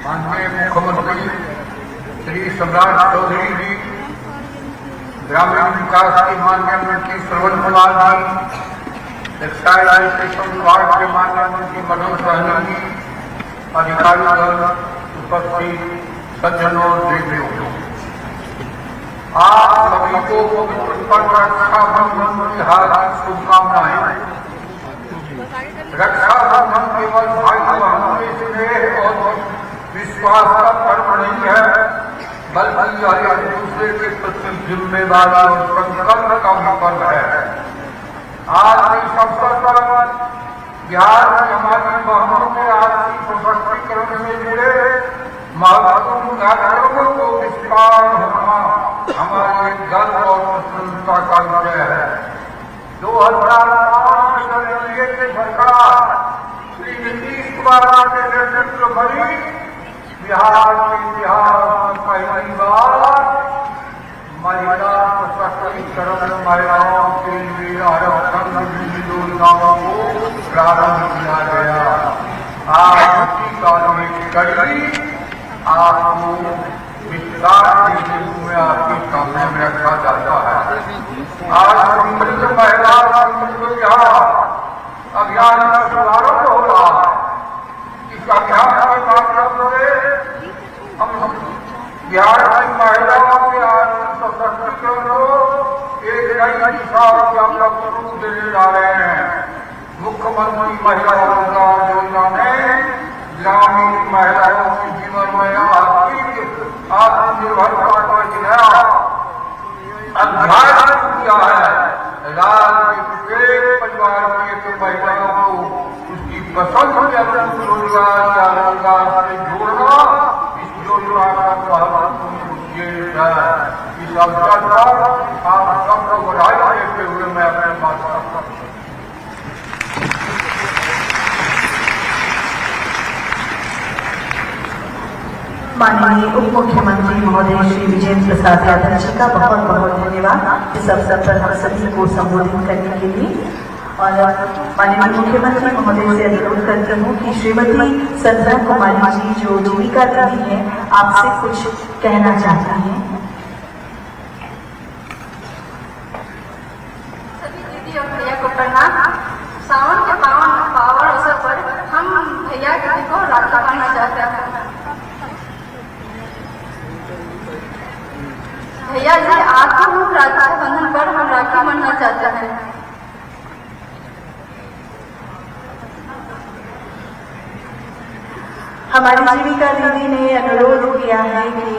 [SPEAKER 7] माननीय मुख्यमंत्री श्री सम्राट चौधरी जी, ग्रामीण विकास के माननीय मंत्री श्रवण कुमार जी, एक्साइज एजुकेशन विभाग के माननीय मंत्री मनोज सहनी जी, अधिकारी दल, उपस्थित सज्जनों और देवियों, आप सभी को पवित्र पर्व रक्षाबंधन की हार्दिक शुभकामनाएं। रक्षाबंधन केवल भाई बहनों में स्नेह और विश्वास का पर्व नहीं है, बल्कि यह एक दूसरे के प्रति जिम्मेदारी और संकल्प का भी पर्व है। आज इस अवसर पर बिहार में हमारी बहनों के आर्थिक सशक्तिकरण से जुड़े महत्वपूर्ण कार्यक्रमों को विस्तार होना हमारे गर्व और प्रसन्नता का विषय है। 2005 में एनडीए की सरकार श्री नीतीश कुमार के नेतृत्व भरी बिहार के इतिहास में पहली बार महिला सशक्तिकरण महिलाओं के लिए आरक्षण योजनाओं को प्रारंभ किया गया। आज उसी का एक कड़ी आपको विस्तार के रूप में आपके सामने में रखा जाता है। आज समृद्ध महिला समृद्ध बिहार अभियान का शुभारंभ हो रहा है। इस अभियान का माध्यम से हम बिहार की महिलाओं के सशक्तिकरण को एक नई दिशा देने जा रहे हैं। मुख्यमंत्री महिला रोजगार योजना में ग्रामीण महिलाओं के जीवन में आर्थिक आत्मनिर्भरता का नया अध्याय किया है। राज्य के परिवार की महिलाओं को उसकी पसंद के अनुरूप रोजगार या रोजगार से जोड़ना इस योजना का महत्वपूर्ण उद्देश्य है। इस अवसर पर आप सबको बधाई देते हुए मैं अपने बात करता हूँ।
[SPEAKER 6] माननीय उप मुख्यमंत्री महोदय श्री विजेंद्र प्रसाद यादव जी का बहुत बहुत धन्यवाद इस अवसर पर हम सभी को संबोधित करने के लिए। और माननीय मुख्यमंत्री महोदय से अनुरोध करती हूँ कि श्रीमती संध्या कुमारी जी जो जीविका दीदी है आपसे कुछ कहना चाहती हैं।
[SPEAKER 9] सभी दीदी और भैया को प्रणाम। सावन के पावन अवसर पर हम भैया दीदी को राखी बांधना चाहते हैं। भैया जी आपको राखी बंधन पर हम राखी बांधना चाहते हैं।
[SPEAKER 6] हमारी जीविका दीदी ने अनुरोध किया है कि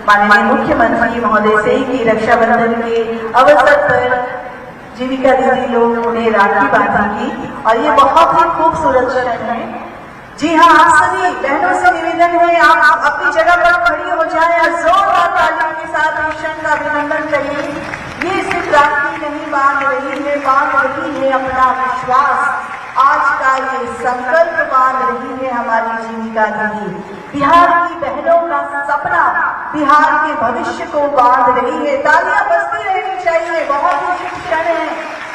[SPEAKER 6] माननीय मुख्यमंत्री महोदय से कि रक्षाबंधन के अवसर पर जीविका दीदी लोग उन्हें राखी बांधेंगी और ये बहुत ही खूबसूरत क्षण है। जी हाँ, आप सभी बहनों से निवेदन है आप अपनी जगह पर खड़ी हो जाएं और जोरदार तालियों के साथ इस क्षण का अभिनंदन करिए। ये सिर्फ राखी नहीं बांध रही है अपना विश्वास। आज का ये संकल्प बांध रही है हमारी जीविका दीदी। बिहार की बहनों का सपना, बिहार के भविष्य को बांध रही है। तालियां बजती रहनी चाहिए। बहुत ही क्षण है।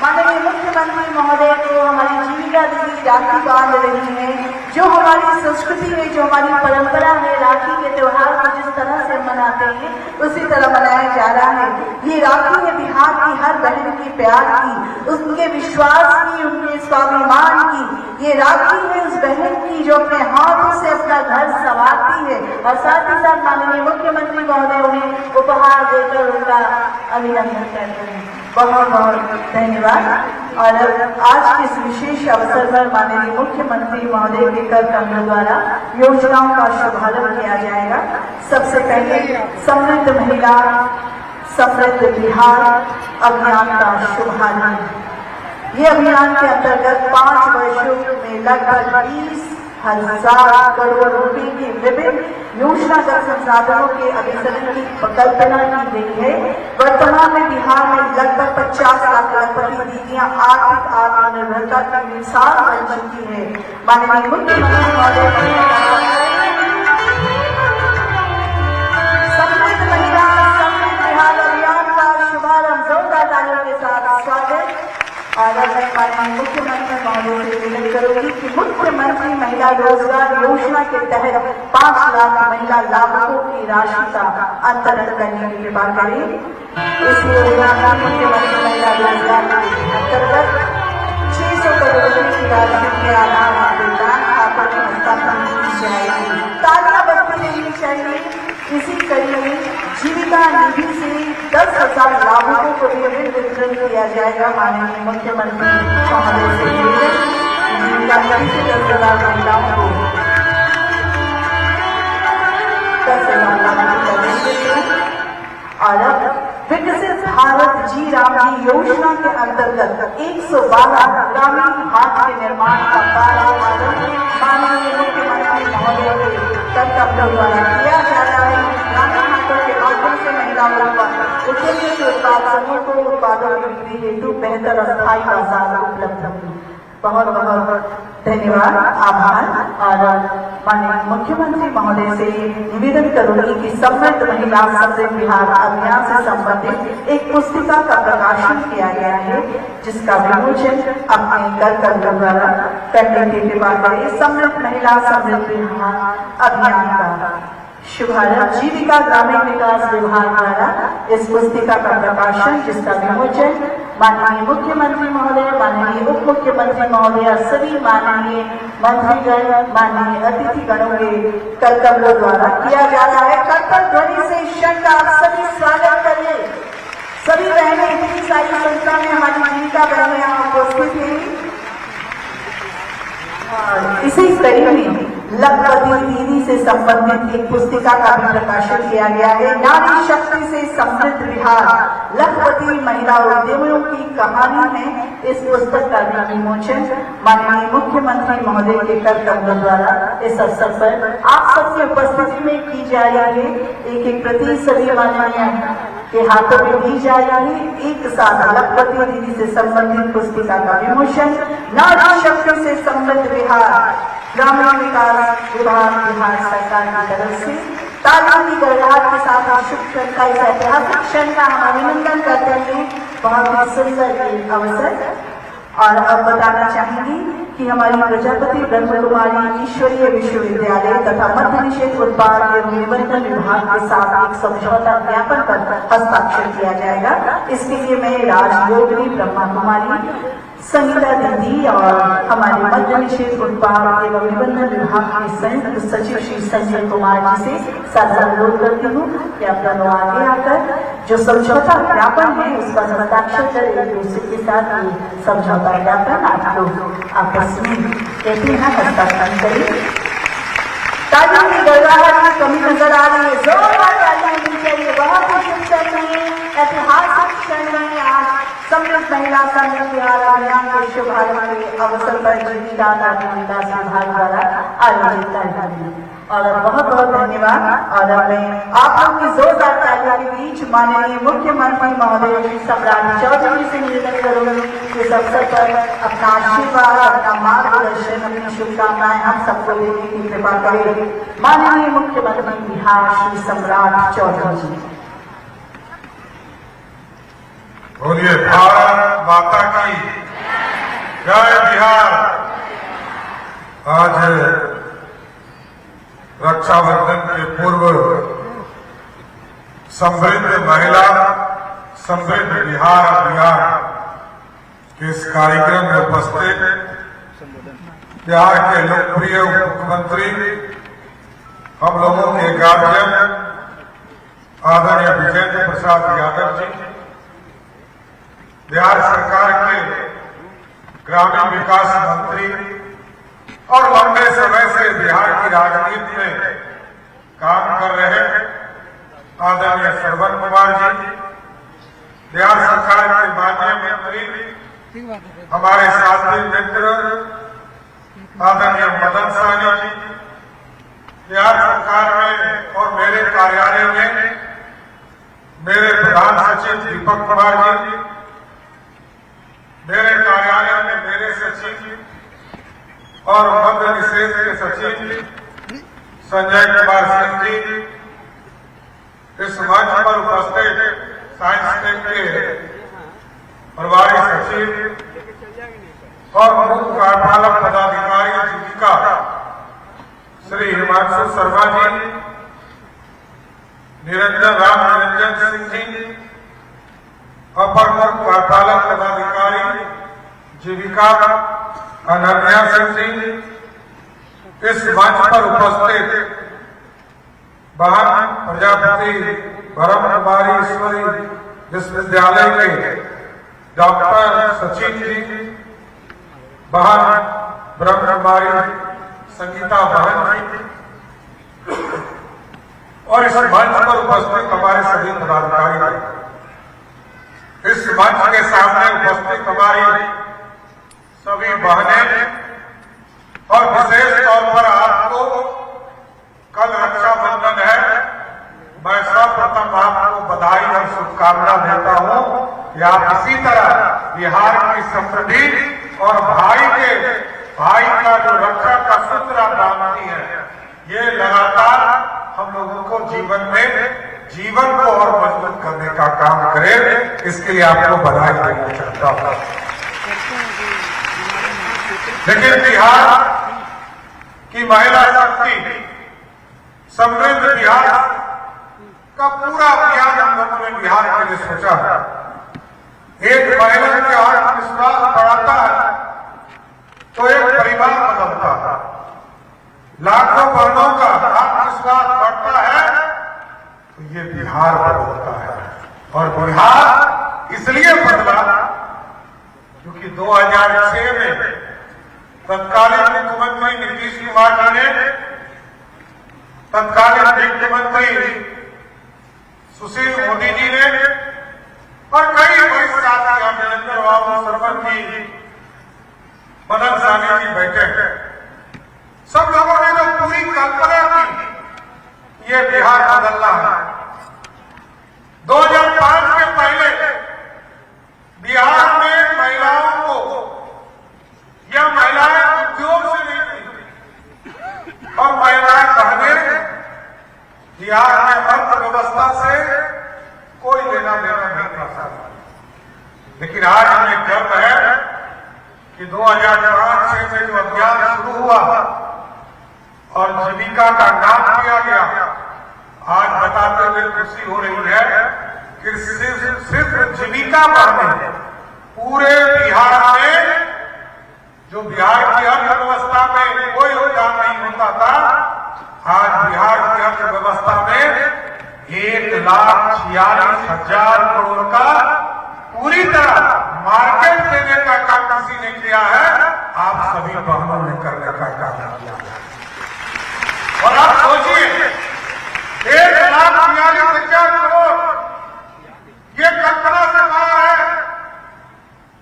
[SPEAKER 6] माननीय मुख्यमंत्री महोदय को हमारी जीविका दीदी राखी बांध रही है। जो हमारी संस्कृति है, जो हमारी परंपरा है, राखी के त्योहार को जिस तरह से मनाते हैं उसी तरह मनाया जा रहा है। ये राखी है बिहार की हर बहन की प्यार की, उनके विश्वास की, उनके स्वाभिमान की। ये राखी है उस बहन की जो अपने हाथों से अपना घर संवारती है और साथ ही साथ माननीय मुख्यमंत्री महोदय उन्हें उपहार देकर उनका अभिनंदन करते हैं। बहुत बहुत धन्यवाद। और आज के इस विशेष अवसर पर माननीय मुख्यमंत्री महोदय के कर कमलों द्वारा योजनाओं का शुभारंभ किया जाएगा। सबसे पहले समृद्ध महिला समृद्ध बिहार अभियान का शुभारंभ। ये अभियान के अंतर्गत 5 वर्षों में लगभग 20,000 करोड़ रुपए की विभिन्न योजनागत संसाधनों के अभिसरण की कल्पना की गई है। वर्तमान में बिहार में लगभग 50 लाख लखपति दीदियां आर्थिक आत्मनिर्भरता की मिसाल बन चुकी है। माननीय मुख्यमंत्री महोदय समृद्ध महिला समृद्ध बिहार अभियान का शुभारंभ जोरदार तालियों के साथ स्वागत। और मैं माननीय मुख्यमंत्री महोदय से निवेदन करूंगी कि मुख्यमंत्री महिला रोजगार योजना के तहत 5 लाख महिला लाभुकों की राशि का अंतरण करने की कृपा करें। इस योजना का मुख्यमंत्री महिला रोजगार के अंतर्गत 600 करोड़ रुपए की राशि के आधार पर खातों में हस्तांतरण की जाएगी। तालियां बजती रहनी चाहिए। इसी कड़ी में जीविका निधि से 10,000 लाभुकों को भी वितरण किया जाएगा। माननीय मुख्यमंत्री महोदय से निवेदन, जीविका निधि से 10,000 महिलाओं को 10,000 लाभुकों को। और विकसित भारत जी रामजी योजना के अंतर्गत 112 ग्रामीण घाट के निर्माण का कार्य माननीय मुख्यमंत्री महोदय के कर्तव्यों द्वारा किया जा रहा है। ग्रामीण घाटों के माध्यम से महिलाओं का उद्यमी उत्पाद समूह को उत्पादों की बिक्री हेतु बेहतर अस्थायी बाजार उपलब्ध होगी। बहुत बहुत धन्यवाद, आभार। और माननीय मुख्यमंत्री महोदय से निवेदन करूंगी कि समृद्ध महिला समृद्ध बिहार अभियान से संबंधित एक पुस्तिका का प्रकाशन किया गया है, जिसका विमोचन अपने कर्तव्य द्वारा करने के लिए समृद्ध महिला समृद्ध बिहार अभियान का शुभारंभ जीविका ग्रामीण विकास विभाग द्वारा इस पुस्तिका का प्रकाशन, जिसका विमोचन माननीय मुख्यमंत्री महोदय, माननीय उप मुख्यमंत्री महोदय, सभी माननीय मंत्रीगण, माननीय अतिथिगणों के कर्तव्यों द्वारा किया जा रहा है। कर्तव्य ध्वनि से क्षण का आप सभी स्वागत करिए। सभी बहनें इतनी सारी संख्या में हमारी जीविका बहनें यहाँ उपस्थित हैं। इसी कड़ी में लखपति दीदी से संबंधित एक पुस्तिका का भी प्रकाशन किया गया है। नारी शक्ति से समृद्ध बिहार, लखपति महिला उद्यमियों की कहानी है। इस पुस्तक का भी विमोचन माननीय मुख्यमंत्री महोदय के कर्तव्य द्वारा इस अवसर पर आप सबकी उपस्थिति में की जा रही है। एक एक प्रति सभी माननीय के हाथों में दी जा रही है। एक साथ लखपति दीदी से संबंधित पुस्तिका का विमोचन, नारी शक्ति से समृद्ध बिहार, ग्रामीण विकास विभाग बिहार सरकार की तरफ से तालियों की गड़गड़ाहट के साथ आप शुभ क्षण का इस ऐतिहासिक क्षण का हम अभिनंदन करते हैं। बहुत ही सुंदर ये अवसर। और अब बताना चाहेंगी कि हमारी प्रजापति ब्रह्म कुमारी ईश्वरीय विश्वविद्यालय तथा मध्य निषेध उत्पाद एवं निबंधन विभाग के साथ एक समझौता ज्ञापन पर हस्ताक्षर किया जाएगा। इसके लिए मैं राजयोगिनी ब्रह्मा कुमारी, संगीता दीदी और हमारे मध्य निषेध उत्पाद एवं निबंधन विभाग के संयुक्त सचिव श्री संजय कुमार जी से सादर अनुरोध करती हूँ कि आप दोनों आगे आकर जो समझौता ज्ञापन है उसका हस्ताक्षर कर एक दूसरे के साथ समझौता ज्ञापन आप लोग आपस में कहते हैं हस्ताक्षर करिए। तालियों की गड़गड़ाहट की कमी नजर आ रही है, जोरदार तालियां होनी चाहिए। बहुत ही क्षण में ऐतिहासिक क्षण में आज समृद्ध महिला समृद्ध बिहार अभियान के शुभारंभ के अवसर पर जीविका ग्रामीण विकास विभाग द्वारा आयोजित कार्यक्रम और बहुत बहुत धन्यवाद। और मैं आप लोग की जोरदार तालियों के बीच माननीय मुख्यमंत्री महोदय श्री सम्राट चौधरी से निवेदन करूंगी कि इस अवसर पर अपना आशीर्वाद, अपना मार्गदर्शन, अपनी शुभकामनाएं हम सबको देने की कृपा करें। माननीय मुख्यमंत्री बिहार श्री सम्राट चौधरी जी।
[SPEAKER 5] बोलिए भारत माता की जय। बिहार आज रक्षाबंधन के पूर्व समृद्ध महिला समृद्ध बिहार अभियान के इस कार्यक्रम में उपस्थित बिहार के लोकप्रिय मुख्यमंत्री, हम लोगों के गार्जियन आदरणीय विजेंद्र प्रसाद यादव जी, बिहार सरकार के ग्रामीण विकास मंत्री और लंबे समय से बिहार की राजनीति में काम कर रहे आदरणीय श्रवण कुमार जी, बिहार सरकार के माननीय मंत्री, हमारे साथी मित्र आदरणीय मदन साहनी जी, बिहार सरकार में और मेरे कार्यालय में मेरे प्रधान सचिव दीपक कुमार जी, मेरे कार्यालय में मेरे सचिव और मध्य निषेध के सचिव संजय कुमार सिंह जी, इस मंच पर उपस्थित साइंस टेक के प्रभारी सचिव और मुख्य कार्यपालक पदाधिकारी जीविका श्री हिमांशु शर्मा जी, निरंजन राम निरंजन सिंह जी, अपर मुख्य कार्यपालक पदाधिकारी जीविका अनन्या सिंह जी, इस मंच पर उपस्थित बहन प्रजापति ब्रह्म कुमारी ईश्वरी विश्वविद्यालय के डॉक्टर सचिन जी, बहन ब्रह्म कुमारी संगीता बहन जी और इस मंच पर उपस्थित हमारे सभी पदाधिकारी, इस मंच के सामने उपस्थित हमारी सभी बहनें और विशेष तौर पर आपको, कल रक्षाबंधन है, मैं सर्वप्रथम आपको बधाई और शुभकामना देता हूं कि आप इसी तरह बिहार की समृद्धि
[SPEAKER 7] और भाई का जो रक्षा का सूत्र आप बांधती है, ये लगातार हम लोगों को जीवन को और मजबूत करने का काम करे। इसके लिए आपको बधाई देना चाहता हूं। लेकिन बिहार की महिला शक्ति, समृद्ध बिहार का पूरा अभियान हम लोगों ने बिहार के लिए सोचा है। एक महिला का आत्मविश्वास बढ़ाता है तो एक परिवार बदलता है। लाखों बहनों का आत्मविश्वास बढ़ता है तो ये बिहार बदलता है। और बिहार इसलिए बदला क्योंकि 2006 में तत्कालीन मुख्यमंत्री नीतीश कुमार जी ने तत्कालीन वित्त सुशील मोदी जी ने और कई वरिष्ठ साथी, वीरेंद्र बाबू सरवन जी, मदन सानी जी बैठे हैं, सब लोगों ने जो पूरी कल्पना की ये बिहार बदलना है। 2005 के पहले बिहार में महिलाओं को या महिलाएं उद्योग से नहीं थी और महिलाएं बहनें बिहार में अर्थव्यवस्था से कोई लेना देना नहीं कर सकता। लेकिन आज हमें गर्व है कि 2005 में जो अभियान शुरू हुआ और जीविका का नाम दिया गया, आज बताते हुए खुशी हो रही है कि सिर्फ जीविका बढ़ने पूरे बिहार में, जो बिहार की अर्थव्यवस्था में कोई योगदान नहीं होता था, आज बिहार की अर्थव्यवस्था में 1,46,000 करोड़ का पूरी तरह मार्केट देने का काम किसी ने किया है, आप सभी बहनों ने करने का काम किया है। और आप सोचिए 1,46,000 करोड़ ये कल्पना से बाहर है।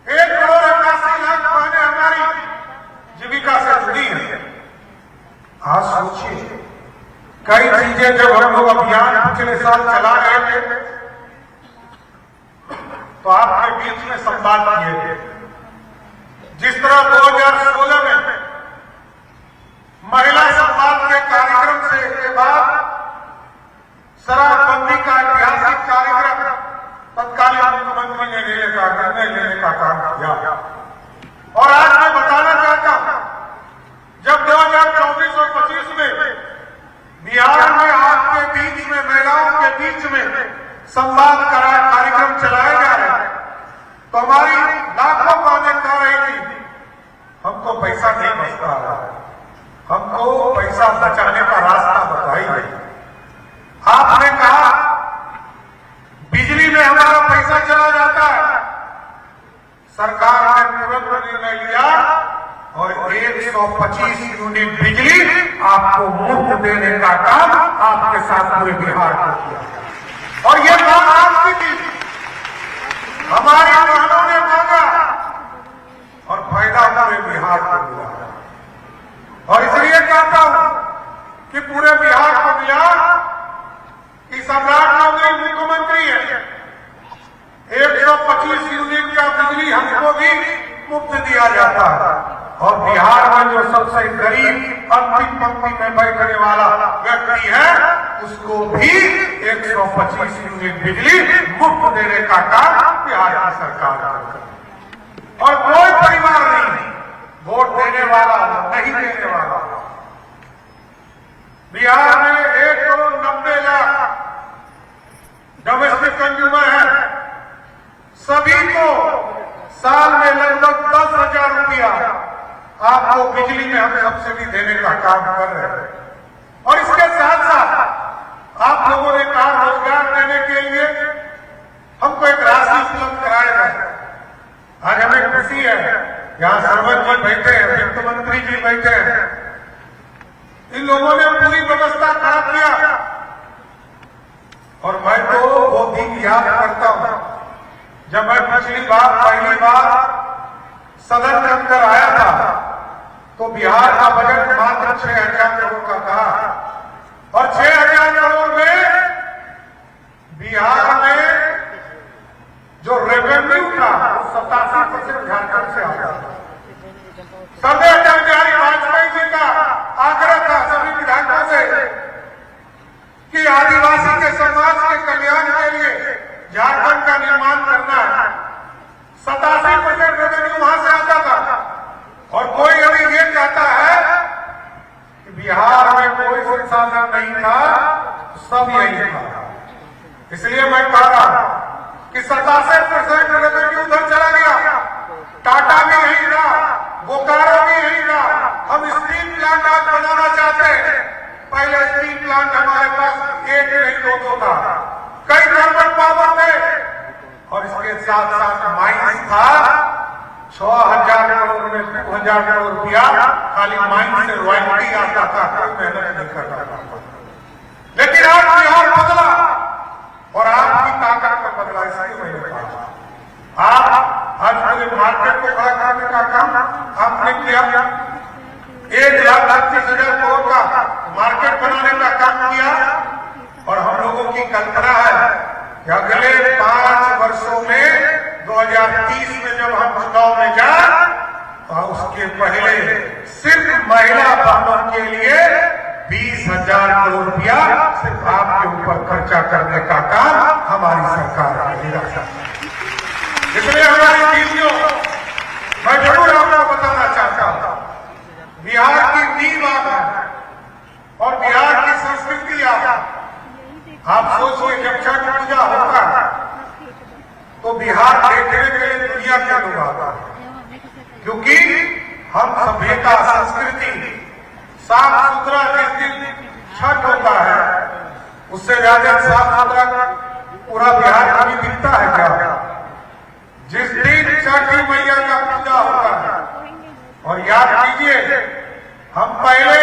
[SPEAKER 7] 1,81,00,000 बहनें हमारी जीविका से जुड़ी है। आज सोचिए कई चीजें जब हम लोग अभियान पिछले साल चला रहे थे तो आपके बीच में संवाद किए थे। जिस तरह 2016 में महिला संवाद के कार्यक्रम से के बाद शराबबंदी का ऐतिहासिक कार्यक्रम तत्कालीन मुख्यमंत्री ने निर्णय लेने का काम किया। और आज मैं बताना चाहता हूं, जब 2024 और 25 में बिहार में आपके बीच में, महिलाओं के बीच में संवाद कार्यक्रम चलाए जा रहे हैं तो हमारी लाखों बहनें कह रही थी हमको पैसा नहीं बचता रहा है, हमको पैसा बचाने का रास्ता बताइए। आपने कहा बिजली में हमारा पैसा चला जाता है, सरकार ने तुरंत निर्णय लिया और 125 यूनिट बिजली आपको मुफ्त देने का काम आपके साथ पूरे बिहार को किया। और ये बात आपकी थी, हमारे बहनों ने मांगा और फायदा पूरे बिहार को मिला। और इसलिए कहता हूं कि पूरे बिहार को मिला कि सम्राट चौधरी मुख्यमंत्री है, 125 यूनिट का बिजली हमको भी मुफ्त दिया जाता है। और बिहार में जो सबसे गरीब अंतिम पंक्ति में बैठने वाला व्यक्ति है उसको भी 125 यूनिट बिजली मुफ्त देने का काम बिहार की सरकार करती है। और कोई परिवार नहीं वोट देने वाला नहीं देने वाला। बिहार में 1,90,00,000 डोमेस्टिक कंज्यूमर है, सभी को साल में लगभग 10,000 रुपया आपको बिजली में हम सब्सिडी देने का काम कर रहे हैं। और इसके साथ साथ आप लोगों ने कहा रोजगार देने के लिए हमको एक राशि उपलब्ध कराया जाए। आज हमें खुशी है, यहाँ सरवन जी बैठे हैं, वित्त मंत्री जी बैठे हैं, इन लोगों ने पूरी व्यवस्था खड़ा किया। और मैं तो वो दिन याद करता हूं जब मैं पहली बार सदन के अंदर आया था तो बिहार का बजट मात्र 6,000 करोड़ का था। और 6,000 करोड़ में बिहार में जो रेवेन्यू था वो 87% झारखंड से आया था। 87% रेवेन्यू वहां से आता था। और कोई अभी ये कहता है कि बिहार में कोई संसाधन नहीं था, सब यही था। इसलिए मैं कह रहा हूं कि 87% रेवेन्यू उधर चला गया। टाटा भी यही रहा, बोकारो भी यही रहा। हम स्टील प्लांट आज बनाना चाहते हैं। पहले स्टील प्लांट हमारे पास एक नहीं दो था, कई थर्मल पावर थे, और इसके साथ साथ माइंस था। 6,000 करोड़ में 2,000 करोड़ रुपया खाली माइंस से रॉयल्टी आता था, कोई मेहनत नहीं करता था। लेकिन आज बिहार बदला, और आपकी ताकत का बदला, इसलिए मैंने कहा आप आज पूरे मार्केट को खड़ा करने का काम आपने किया। 1,25,000 करोड़ का मार्केट बनाने का काम किया। और हम लोगों की कल्पना है कि अगले 5 वर्षों में 2030 में जब हम चुनाव में जाए तो उसके पहले सिर्फ महिला बहनों के लिए 20,000 करोड़ रुपया सिर्फ आपके ऊपर खर्चा करने का काम हमारी सरकार करेगी। इसलिए हमारी दीदियों, मैं जरूर आपको बताना चाहता हूं, बिहार की नींव आप है और बिहार की संस्कृति आप सोचिए, जब छठ पूजा होता है तो बिहार देखने के लिए दुनिया के लोग आता है, क्योंकि हम सभ्यता संस्कृति साफ सुथरा जिस दिन छठ होता है उससे ज्यादा साफ सुथरा पूरा बिहार कभी दिखता है क्या? जिस दिन छठी मैया का पूजा होता है, और याद कीजिए हम पहले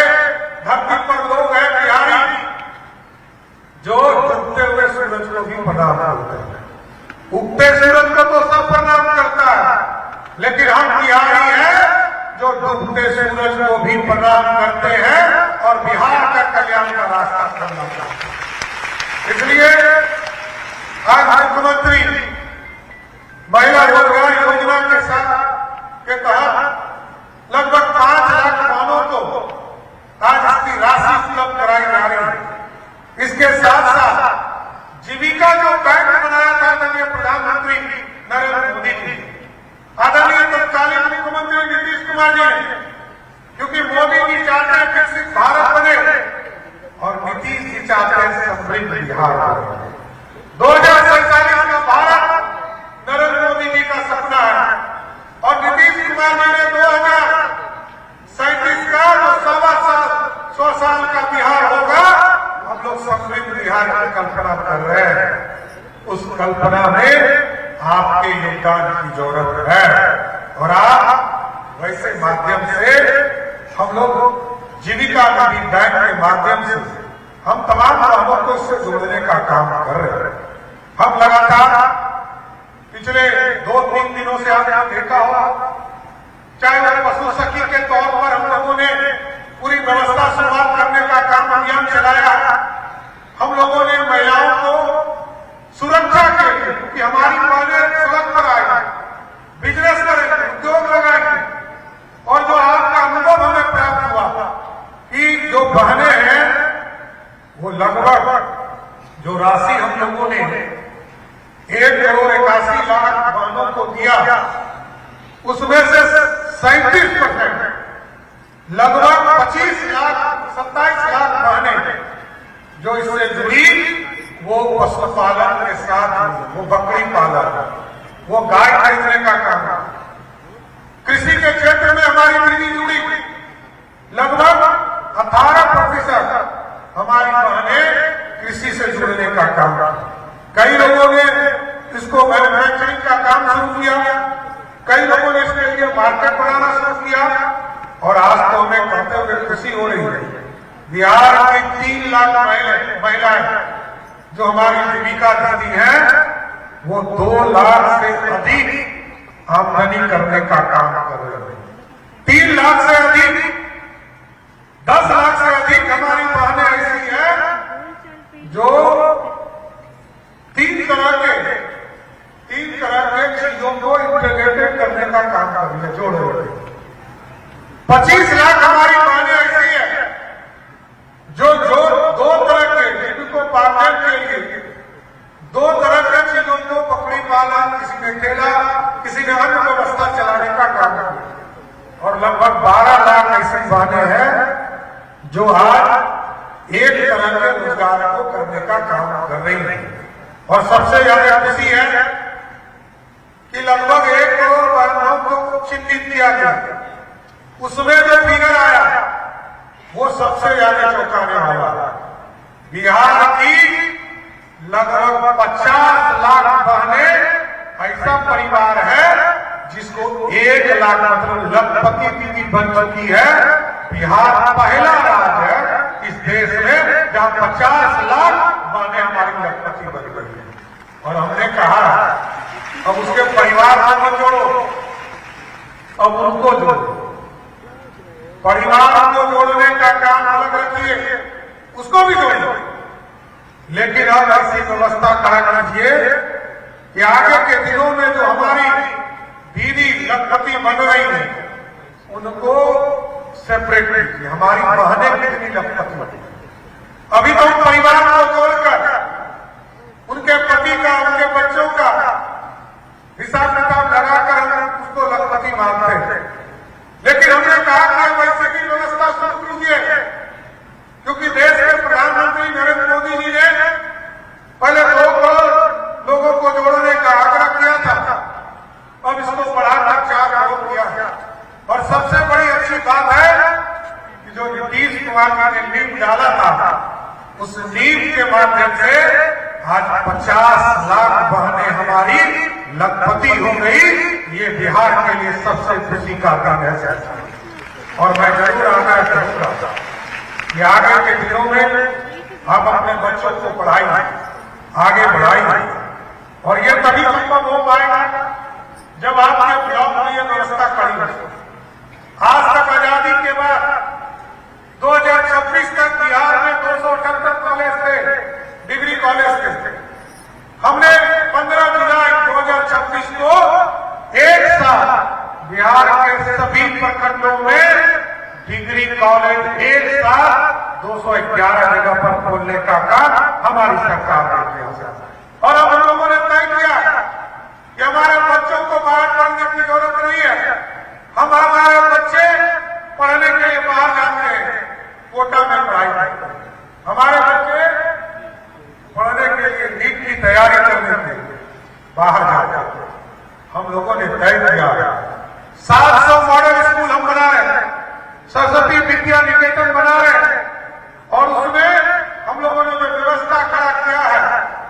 [SPEAKER 7] धरती पर लोग हैं बिहारी जो डूबते हुए सूरज को भी प्रणाम करते हैं। उगते सूरज को तो सब प्रणाम करता है, लेकिन हम बिहारी हैं जो डूबते सूरज को भी प्रणाम करते हैं और बिहार का कल्याण का रास्ता खोलना चाहते हैं। इसलिए आज मुख्यमंत्री महिला रोजगार योजना के तहत लगभग 5 लाख बहनों को आज इसकी राशि उपलब्ध कराई जा रही है। इसके साथ साथ जीविका जो बैंक बनाया था आदरणीय प्रधानमंत्री नरेंद्र मोदी जी, आदरणीय तत्कालीन मुख्यमंत्री नीतीश कुमार जी ने, क्योंकि मोदी जी चाहते हैं विकसित भारत बने और नीतीश जी चाहते हैं समृद्ध बिहार बने। 2047 का भारत नरेंद्र मोदी जी का सपना है और नीतीश कुमार जी ने 2037 का जो 100 साल का बिहार होगा, हम लोग समृद्ध बिहार की कल्पना कर रहे हैं। उस कल्पना में आपके योगदान की जरूरत है और आप वैसे माध्यम से हम लोग जीविका निधि बैंक के माध्यम से हम तमाम कामों को इससे जोड़ने का काम कर रहे हैं। हम लगातार पिछले 2-3 दिनों से आपने देखा होगा, चाहे वह पशु सखी के तौर पर हम लोगों ने पूरी व्यवस्था शुरुआत करने का काम अभियान चलाया। हम लोगों ने महिलाओं को सुरक्षा के लिए, क्योंकि हमारी बहनें सड़क पर आएंगी, बिजनेस करेंगे, उद्योग लगाएंगे, और जो आपका अनुभव हमें प्राप्त हुआ कि जो बहनें हैं वो लगभग जो राशि हम लोगों ने 1,81,00,000 बहनों को दिया, उसमें से 37% लगभग 27 लाख बहनें जो इससे जुड़ी, वो पशुपालन के साथ, वो बकरी पालन, वो गाय खरीदने का काम, कृषि के क्षेत्र में हमारी दीदी जुड़ी। लगभग 18% हमारी बहनें कृषि से जुड़ने का काम। कई लोगों ने इसको मैन्युफैक्चरिंग का काम शुरू किया, कई लोगों ने इसके लिए मार्केट बनाना शुरू किया, और आज तो हमें कहते हुए खुशी हो रही है बिहार की 3 लाख महिलाएं जो हमारी जीविका दीदी हैं, वो 2 लाख से अधिक आमदनी करने का काम कर रहे हैं। 3 लाख से अधिक, 10 लाख से अधिक हमारी बहनें ऐसी हैं जो 3 तरह के चीजों को इंटीग्रेटेड करने का काम कर रही है, जोड़ रही है। 25 लाख हमारी बहनें ऐसी है जो 2 तरह के जीविकोपार्जन के लिए 2 तरह के चीजों को, बकरी पालन, किसी में ठेला, किसी
[SPEAKER 5] किसी ने अन्य व्यवस्था चलाने का काम किया और लगभग 12 लाख ऐसी बहनें हैं जो आज एक तरह के रोजगार को करने का काम कर रही है। और सबसे ज्यादा खुशी है कि लगभग 1 करोड़ बहनों को चिन्हित किया गया, उसमें जो फिगर आया वो सबसे ज्यादा चौंकाने वाला। बिहार की लगभग 50 लाख बहनें ऐसा परिवार है जिसको 1 लाख मतलब लखपति दीदी बन चुकी है। बिहार पहला राज्य है इस देश में जहां 50 लाख बहनें हमारी लखपति बन गई है। और हमने कहा अब उसके परिवार को मत जोड़ो, अब उनको जोड़ो। परिवार को जोड़ने का काम अलग रखिए, उसको भी जोड़िए, लेकिन अब ऐसी व्यवस्था करा कीजिए कि आगे के दिनों में जो हमारी दीदी लखपति बन रही है उनको सेपरेट कीजिए। हमारी बहनें कितनी लखपति बनी, अभी तो परिवार को जोड़कर उनके पति का, उनके बच्चों का हिसाब किताब लगाकर हम उसको लखपति मानते हैं। लेकिन हमने कहा कि वैसे की व्यवस्था शुरू कीजिए, क्योंकि देश के प्रधानमंत्री नरेंद्र मोदी जी ने पहले 2 करोड़ लोगों को जोड़ने का आग्रह किया था, अब इसको बढ़ाकर 4 करोड़ किया है। और सबसे बड़ी अच्छी बात है कि जो नीतीश कुमार ने नींव डाला था उस नींव के माध्यम से आज 50 लाख बहनें हमारी लखपति हो गई। ये बिहार के लिए सबसे खुशी का काम है। और मैं जरूर आग्रह करूंगा कि आगे के दिनों में आप अपने बच्चों को पढ़ाइए, आगे बढ़ाइए, और ये तभी संभव हो पाएगा जब आपने ब्लॉक में ये व्यवस्था करी। आज तक आजादी के बाद 2026 तक बिहार में 278 कॉलेज थे, डिग्री कॉलेज थे। हमने 15 जुलाई 2026 को एक साथ बिहार के सभी प्रखंडों में डिग्री कॉलेज एक साथ 211 जगह पर खोलने का काम हमारी सरकार ने किया। और अब हम लोगों ने तय किया कि हमारे बच्चों को बाहर पढ़ने की जरूरत नहीं है। हम हमारे बच्चे पढ़ने के लिए बाहर जाते हैं, कोटा में पढ़ाई करते हैं। हमारे बच्चे पढ़ने के लिए नीट की तैयारी करने के लिए बाहर जाते हैं। हम लोगों ने तय किया 700 मॉडल स्कूल हम बना रहे हैं, सरस्वती विद्या निकेतन बना रहे हैं, और उसमें हम लोगों ने जो व्यवस्था खड़ा किया है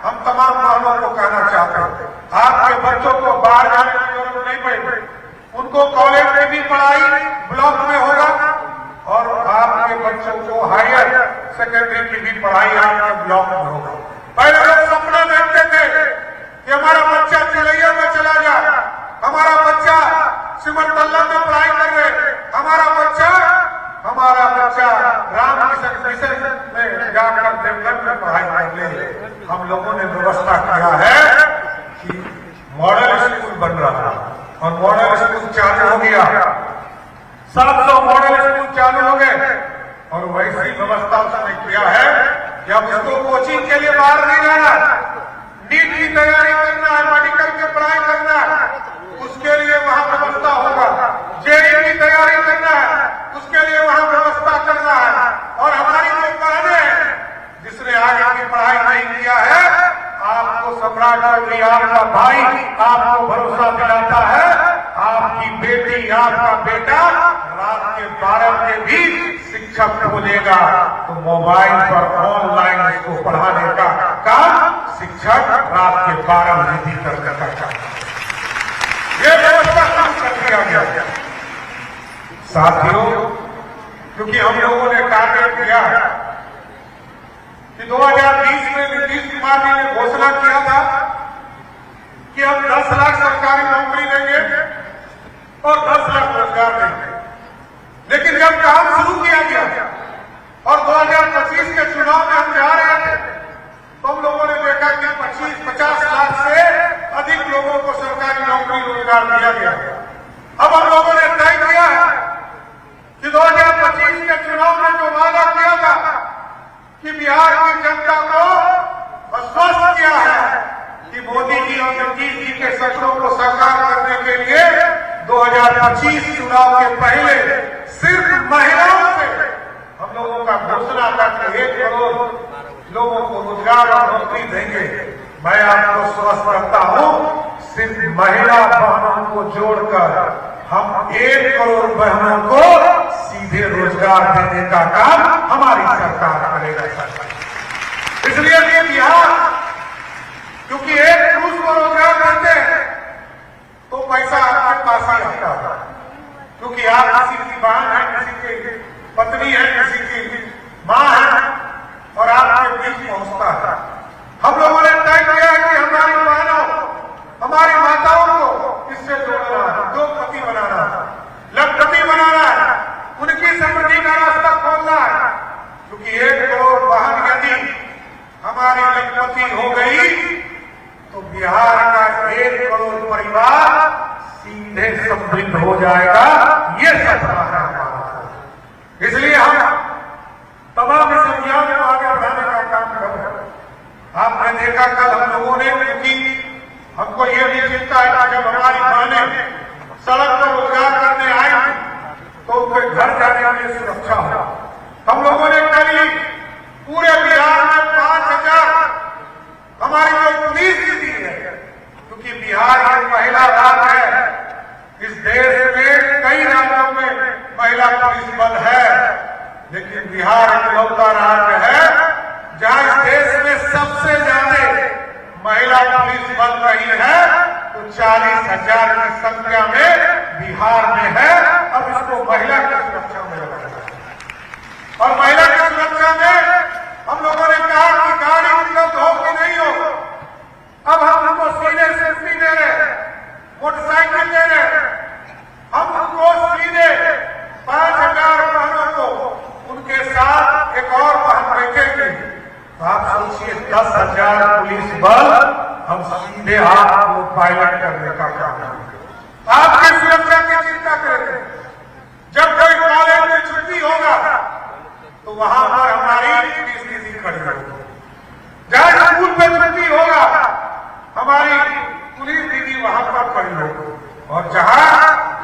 [SPEAKER 5] हम तमाम बहनों को कहना चाहते हैं आपके बच्चों को बाहर जाने की जरूरत नहीं पड़ेगी। उनको कॉलेज में भी पढ़ाई ब्लॉक में होगा और आपके बच्चों को हायर सेकेंडरी की भी पढ़ाई आपके ब्लॉक में होगा। पहले लोग सपना देखते थे कि हमारा बच्चा चिलैया में चला जाए, हमारा बच्चा सिमरतल्ला में पढ़ाई कर रहे, हमारा बच्चा रामकृष्ण मिशन में जाकर देवघर में पढ़ाई कर ले। हम लोगों ने व्यवस्था किया है कि मॉडल स्कूल बन रहा है और मॉडल स्कूल चालू हो गया, 700 मॉडल स्कूल चालू हो गए। और वैसी व्यवस्था उसने किया है कि अब इसको कोचिंग के लिए बाहर नहीं जाना, नीट की तैयारी करना है, मेडिकल की पढ़ाई करना है, उसके लिए वहां व्यवस्था होगा। जेईई की तैयारी करना है, उसके लिए वहां व्यवस्था करना है। और हमारी जो बहनें हैं जिसने आगे की पढ़ाई नहीं किया है, आपको सम्राट चौधरी आपका भाई आपको भरोसा दिलाता है, आपकी बेटी आपका बेटा रात के 12 बजे भी शिक्षक खोलेगा तो मोबाइल पर ऑनलाइन इसको पढ़ाने का काम शिक्षक रात के 12 बजे भी करता है। ये व्यवस्था कर दिया गया। साथियों, क्योंकि हम लोगों ने कार्य किया कि 2020 में नीतीश कुमार जी ने घोषणा किया था कि हम 10 लाख सरकारी नौकरी देंगे और 10 लाख रोजगार देंगे। लेकिन जब काम शुरू किया गया और 2025 के चुनाव में हम जा रहे थे तो हम लोगों ने देखा कि 50 लाख से अधिक लोगों को सरकारी नौकरी रोजगार दिया गया। अब हम लोगों ने तय किया है कि 2025 के चुनाव में जो वादा किया था कि बिहार की जनता को आश्वस्त किया है कि मोदी जी और नीतीश जी के सपनों को साकार करने के लिए
[SPEAKER 7] 2025 चुनाव के पहले सिर्फ महिलाओं से हम लोगों का घोषणा था कि 1 करोड़ लोगों को रोजगार और नौकरी देंगे। मैं आपको स्वस्थ करता हूं, सिर्फ महिला बहनों को जोड़कर हम 1 करोड़ बहनों को सीधे रोजगार देने का काम हमारी सरकार करेगा। इसलिए ये बिहार, क्योंकि एक पुरुष को रोजगार देते हैं तो पैसा आपके पास ही आता है, क्योंकि आप किसी की बहन है, किसी की पत्नी है, किसी की मां है और आपके बीच पहुंचता है। हम लोगों ने तय किया है कि हमारी बहनों, हमारी माताओं को इससे जोड़ना है, 2 पति बनाना है, लखपति बनाना है, उनकी समृद्धि का रास्ता खोलना है, क्योंकि 1 करोड़ बहन यदि हमारी लखपति हो गई तो बिहार का 1 करोड़ परिवार सीधे समृद्ध हो जाएगा। ये सपना है हमारा। इसलिए हम तमाम इस अभियान को आगे बढ़ाने का काम कर रहे हैं। आपने देखा कल हम लोगों ने, क्योंकि हमको ये भी चिंता है कि जब हमारी बहनें सड़क पर रोजगार करने आएंगी तो उनके घर जाने में सुरक्षा हो। हम लोगों ने कल ही पूरे बिहार में 5000 हमारी जो पुलिस दी है, क्योंकि बिहार एक महिला राज्य है, इस देश में कई राज्यों में महिला पुलिस बल है, लेकिन बिहार इकलौता राज्य है जहां इस देश में सबसे ज्यादा महिला पुलिस बल रही है, तो 40,000 की संख्या में बिहार में है। अब इसको महिला की सुरक्षा में रखा है और महिला की सुरक्षा में हम लोगों ने कहा कि गाड़ी उपलब्ध हो कि नहीं हो। अब हम उनको सीधे सेफ्टी दे रहे, मोटरसाइकिल दे रहे, हम उनको सीधे 5,000 बहनों को उनके साथ एक और बहन बैठेगी। तो आप सोचिए 10,000 पुलिस बल हम सीधे आपको पायलट करने का काम करेंगे, आपकी सुरक्षा की चिंता करेंगे। जब कोई कॉलेज में छुट्टी होगा तो वहां पर हमारी पुलिस दीदी खड़ी होगी, जहां स्कूल में छुट्टी होगा हमारी पुलिस दीदी वहां पर खड़ी होगी, और जहां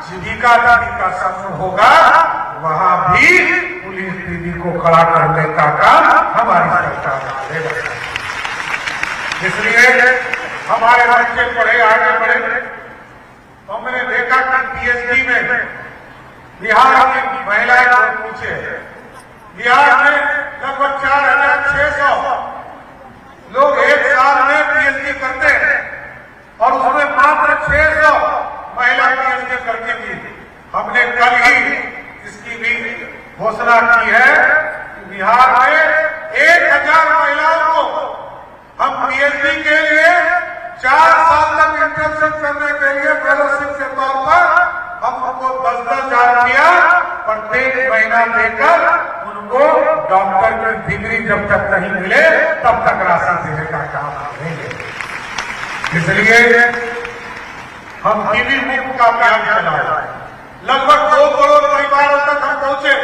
[SPEAKER 7] जीविका दीदी का समूह होगा वहां भी पुलिस दीदी को खड़ा करने का काम हमारी सरकार करेगा। इसलिए हमारे बच्चे पढ़े, आगे बढ़े। हमने देखा कि पीएचडी में बिहार की महिलाएं बहुत पूछे, बिहार में लगभग 4,600 लोग एक साल में पीएचडी करते हैं और उसमें मात्र 600 महिला पीएचडी करती थी। हमने कल ही इसकी भी घोषणा की है कि बिहार में 1,000 महिलाओं को हम पीएचडी के लिए 4 साल तक इंटर्नशिप करने के लिए फेलोशिप के तौर पर हम उनको 10-10 हजार रुपया प्रत्येक महीना देकर उनको डॉक्टर की डिग्री जब तक नहीं मिले तब तक राशि देने का काम करेंगे। इसलिए हम टीबी मुक्त का अभियान चलाए, लगभग 2 करोड़ परिवारों तक हम पहुंचे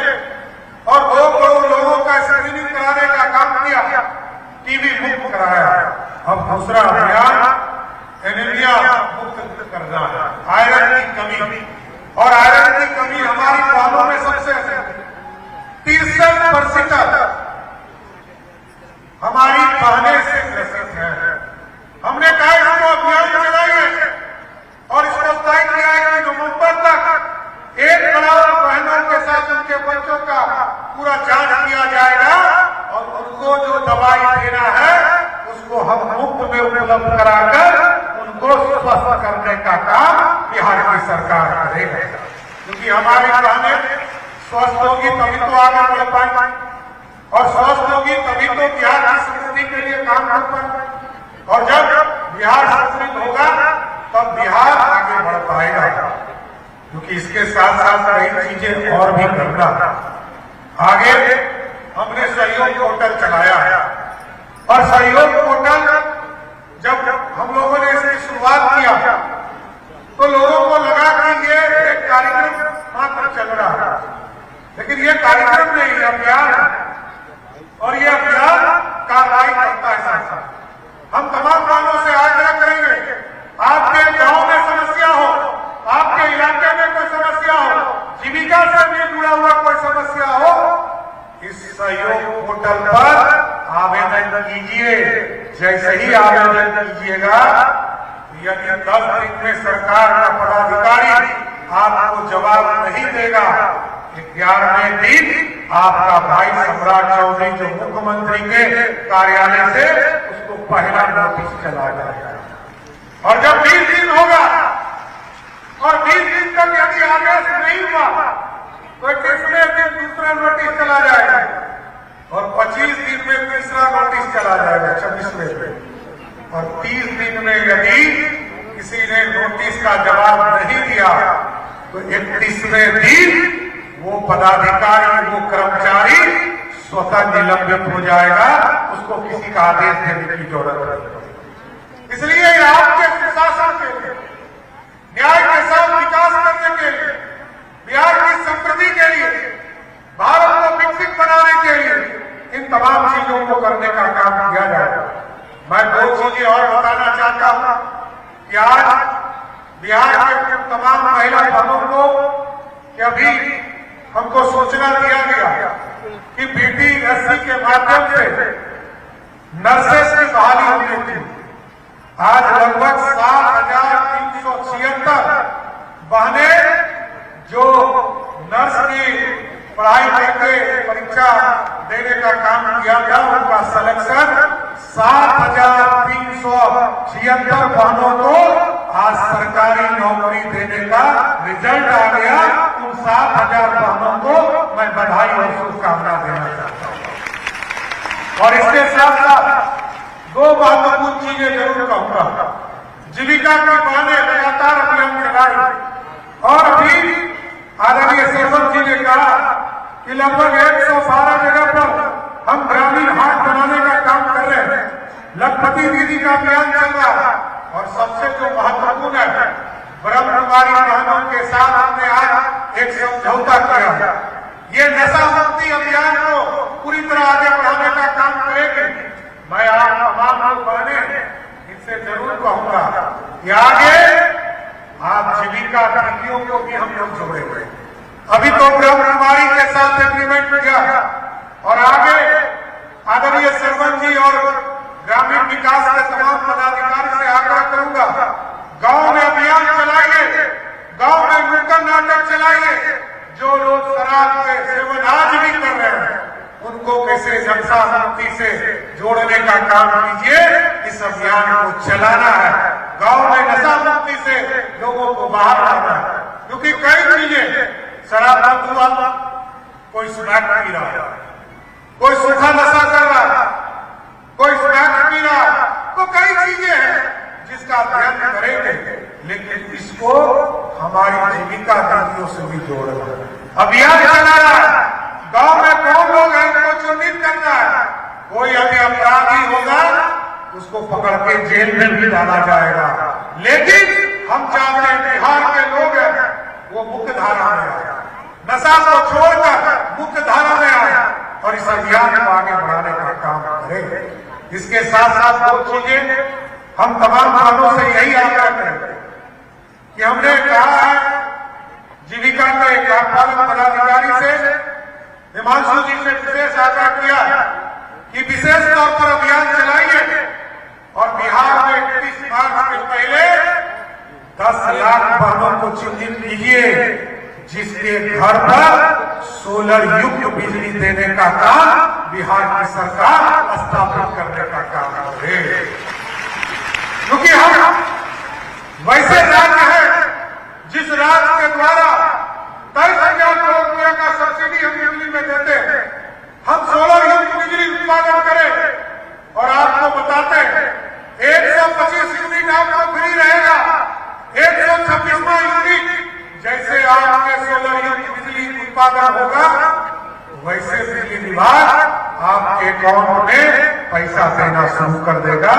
[SPEAKER 7] और 2 करोड़ लोगों का स्क्रीनिंग कराने का काम किया, टीबी मुक्त कराया। अब दूसरा अभियान एनीमिया मुक्त करना है, आयरन की कमी, और आयरन की कमी हमारी बहनों में सबसे 63% हमारी बहनें से ग्रसित है। हमने कहा इसको अभियान चलाइए और इसको तय किया है कि नवंबर तक 1 करोड़ बहनों के साथ उनके बच्चों का पूरा जांच किया जाएगा और उनको जो दवाई देना है उसको हम मुफ्त में उपलब्ध कराकर उनको स्वस्थ करने का काम बिहार की सरकार करेगा। क्योंकि हमारी बहनें स्वस्थ होगी तभी तो आगे बढ़ पाएंगे और स्वस्थ होगी तभी तो बिहार की समृद्धि के लिए काम कर पाएंगे, और जब बिहार समृद्ध होगा तब बिहार आगे बढ़ पाएगा। क्योंकि इसके साथ साथ कई चीजें और भी करना। आगे हमने सहयोग पोर्टल चलाया है और सहयोग पोर्टल जब हम लोगों ने इसकी शुरुआत किया तो लोगों को लगा कि ये एक कार्यक्रम मात्र चल रहा है, लेकिन ये कार्यक्रम नहीं, अभियान है और ये अभियान कार्रवाई करता है। साथ साथ हम तमाम लोगों से आग्रह करेंगे, आपके गांव में समस्या हो, आपके इलाके में यही आवेदन कीजिएगा, यदि 10 दिन में सरकार का पदाधिकारी आपको जवाब नहीं देगा, 11वें दिन आपका भाई सम्राट चौधरी जो मुख्यमंत्री के कार्यालय से उसको पहला नोटिस चला जाएगा। और जब 20 दिन होगा और 20 दिन तक यदि आदेश नहीं हुआ तो 21वें दिन दूसरा नोटिस चला जाएगा और 25 दिन में तीसरा नोटिस चला जाएगा 26वें दिन, और 30 दिन में यदि किसी ने नोटिस का जवाब नहीं दिया तो 31वें दिन वो पदाधिकारी, वो कर्मचारी स्वतः निलंबित हो जाएगा, उसको किसी का आदेश देने की जरूरत नहीं। इसलिए आपके सुशासन के लिए, न्याय के साथ विकास करने के लिए, बिहार की समृद्धि के लिए, भारत को विकसित बनाने के लिए इन तमाम चीजों को करने का काम किया जाएगा। मैं 2 चीजें और बताना चाहता हूं कि आज बिहार के तमाम महिला बहनों को कि अभी हमको सूचना दिया गया कि BPSC के माध्यम से नर्सेस की बहाली होनी थी। आज लगभग 7,376 बहनें जो नर्स की पढ़ाई करके परीक्षा देने का काम किया था, उनका सिलेक्शन 7,376 बहनों को आज सरकारी नौकरी देने का रिजल्ट आ गया। उन 7,000 बहनों को मैं बधाई और शुभकामना देना चाहता हूं। और इसके साथ साथ 2 महत्वपूर्ण चीजें जरूर कहूंगा। जीविका की बहनें लगातार अभियान चलाई और अभी आदरणीय सरपंच जी ने कहा कि लगभग 112 जगह पर हम ग्रामीण हाट बनाने का काम कर रहे हैं। लखपति दीदी का अभियान चल रहा है और सबसे जो महत्वपूर्ण है, ब्रह्मकुमारी बहनों के साथ हमने आज एक समझौता किया। ये नशा मुक्ति अभियान को पूरी तरह आगे बढ़ाने का काम करेंगे। मैं आप तमाम लोग बहने इनसे जरूर कहूंगा कि आगे आप जीविका दीदियों को भी हम लोग जोड़ेंगे। अभी तो ब्रह्मकुमारी के साथ एग्रीमेंट किया और आगे आदरणीय सरपंच जी और ग्रामीण विकास के तमाम पदाधिकारी से आग्रह करूंगा, गांव में अभियान चलाइए, गांव में नुक्कड़ नाटक चलाइए। जो लोग शराब के सेवन आज भी कर रहे हैं उनको कैसे नशा मुक्ति से जोड़ने का काम कीजिए। इस अभियान को चलाना है, गांव में नशा मुक्ति से लोगों को बाहर लाना है। क्योंकि कई चीजें, शराब बंद हुआ, कोई स्मैक पी रहा है, कोई सूखा नशा कर रहा है, कोई स्मैक पी रहा है, तो कई चीजें हैं जिसका अध्ययन करेंगे, लेकिन इसको हमारी जीविका दीदियों से भी जोड़ना है। अभियान चलाना है, गांव में कौन लोग हैं इनको चिन्हित करना है। कोई अभी अपराधी होगा उसको पकड़ के जेल में भी डाला जाएगा, लेकिन हम चाहते हैं बिहार के लोग हैं वो मुख्य धारा में आए, नशा को छोड़कर मुख्य धारा में आए और इस अभियान को आगे बढ़ाने का काम करेंगे। इसके साथ साथ 2 चीजें हम तमाम बहनों से यही आग्रह करेंगे कि हमने कहा है जीविका के कार्यपालक पदाधिकारी से, हिमांशु जी से विशेष आग्रह किया कि विशेष तौर पर अभियान चलाइए और बिहार में 31 मार्च के पहले 10 लाख बहनों को चिन्हित कीजिए जिसके घर पर सोलर युक्त बिजली देने का काम बिहार की सरकार स्थापित करने का काम करे। क्योंकि हम वैसे राज्य हैं जिस राज्य के द्वारा 23,000 करोड़ रुपया का सब्सिडी हम बिजली में देते हैं। हम सोलर युक्त बिजली उत्पादन करें और आपको बताते हैं 125 यूनिट आपको फ्री रहेगा, 126वां यूनिट जैसे आपके सोलर युक्त बिजली उत्पादन होगा वैसे बिजली विभाग आपके अकाउंट में पैसा देना शुरू कर देगा।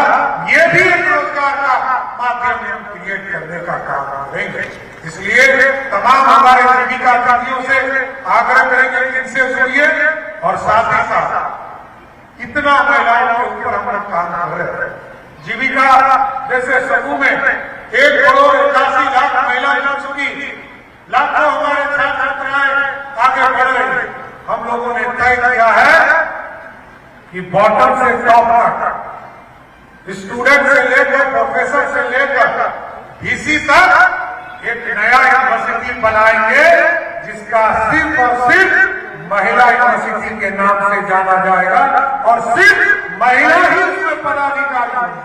[SPEAKER 7] ये भी एक रोजगार का माध्यम क्रिएट करने का काम करेंगे। इसलिए तमाम हमारे जीविका दीदियों से आग्रह करेंगे कि इनसे जुड़िए और साथ ही साथ इतना महिलाओं के ऊपर हम लोग काम कर रहे हैं। जीविका जैसे समूह में 1,81,00,000 महिला जुड़ चुकी, लाखों हमारे छात्र छात्राएं आगे बढ़ रहे हैं। हम लोगों ने तय किया है कि बॉटम से टॉप तक स्टूडेंट से लेकर प्रोफेसर से लेकर वीसी तक एक नया यूनिवर्सिटी बनाएंगे जिसका सिर्फ और सिर्फ महिला यूनिवर्सिटी के नाम से जाना जाएगा और सिर्फ महिला ही उसमें पदाधिकारी होगी,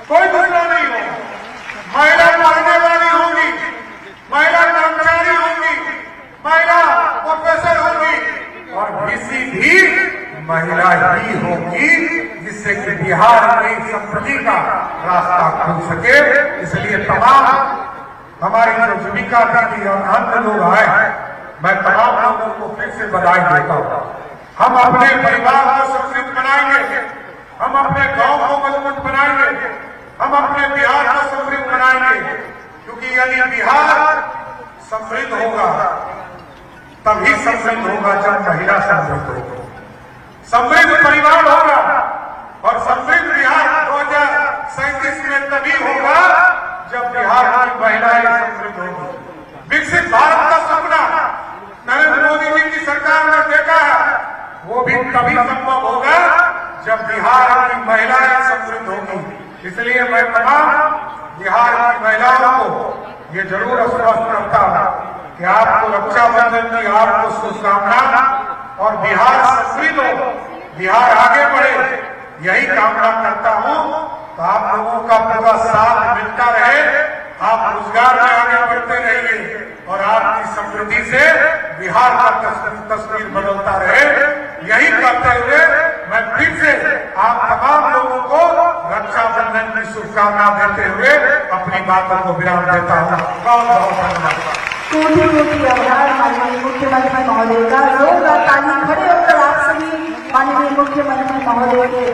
[SPEAKER 7] कोई दूसरा नहीं होगा। महिला पढ़ने वाली होगी, महिला कर्मचारी होगी, महिला प्रोफेसर होगी और वीसी भी महिला ही होगी, जिससे कि बिहार में समृद्धि का रास्ता खुल सके। इसलिए तमाम हमारी जो जीविका दीदी और अन्य लोग आए, मैं तमाम लोगों को फिर से बधाई देता हूँ। हम अपने परिवार को समृद्ध बनाएंगे, हम अपने गांव को मजबूत बनाएंगे, हम अपने बिहार को समृद्ध बनाएंगे, क्योंकि यदि बिहार समृद्ध होगा तभी समृद्ध होगा जब महिला समृद्ध होगी, समृद्ध परिवार होगा और समृद्ध बिहार 2037 में तभी होगा जब बिहार की महिलाएं समृद्ध होगी। विकसित भारत का सपना नरेंद्र मोदी जी की सरकार ने देखा है, वो भी तभी संभव होगा जब बिहार की महिलाएं समृद्ध होगी। इसलिए मैं तमाम बिहार की महिलाओं को ये जरूर आश्वस्त करता हूं कि आपको रक्षाबंधन की आपको शुभकामना और बिहार समृद्ध हो, बिहार आगे बढ़े, यही कामना करता हूं। तो आप लोगों का पूरा साथ मिलता रहे, आप रोजगार में आगे बढ़ते रहिए और आपकी समृद्धि से बिहार का तस्वीर बदलता रहे। यही करते हुए मैं फिर से आप तमाम लोगों को रक्षाबंधन की शुभकामना देते हुए अपनी बातों को विराम देता हूँ। बहुत बहुत धन्यवाद।
[SPEAKER 6] कोटि आभार माननीय मुख्यमंत्री महोदय का। जोरदार ताली खड़े होकर आप सभी माननीय मुख्यमंत्री महोदय के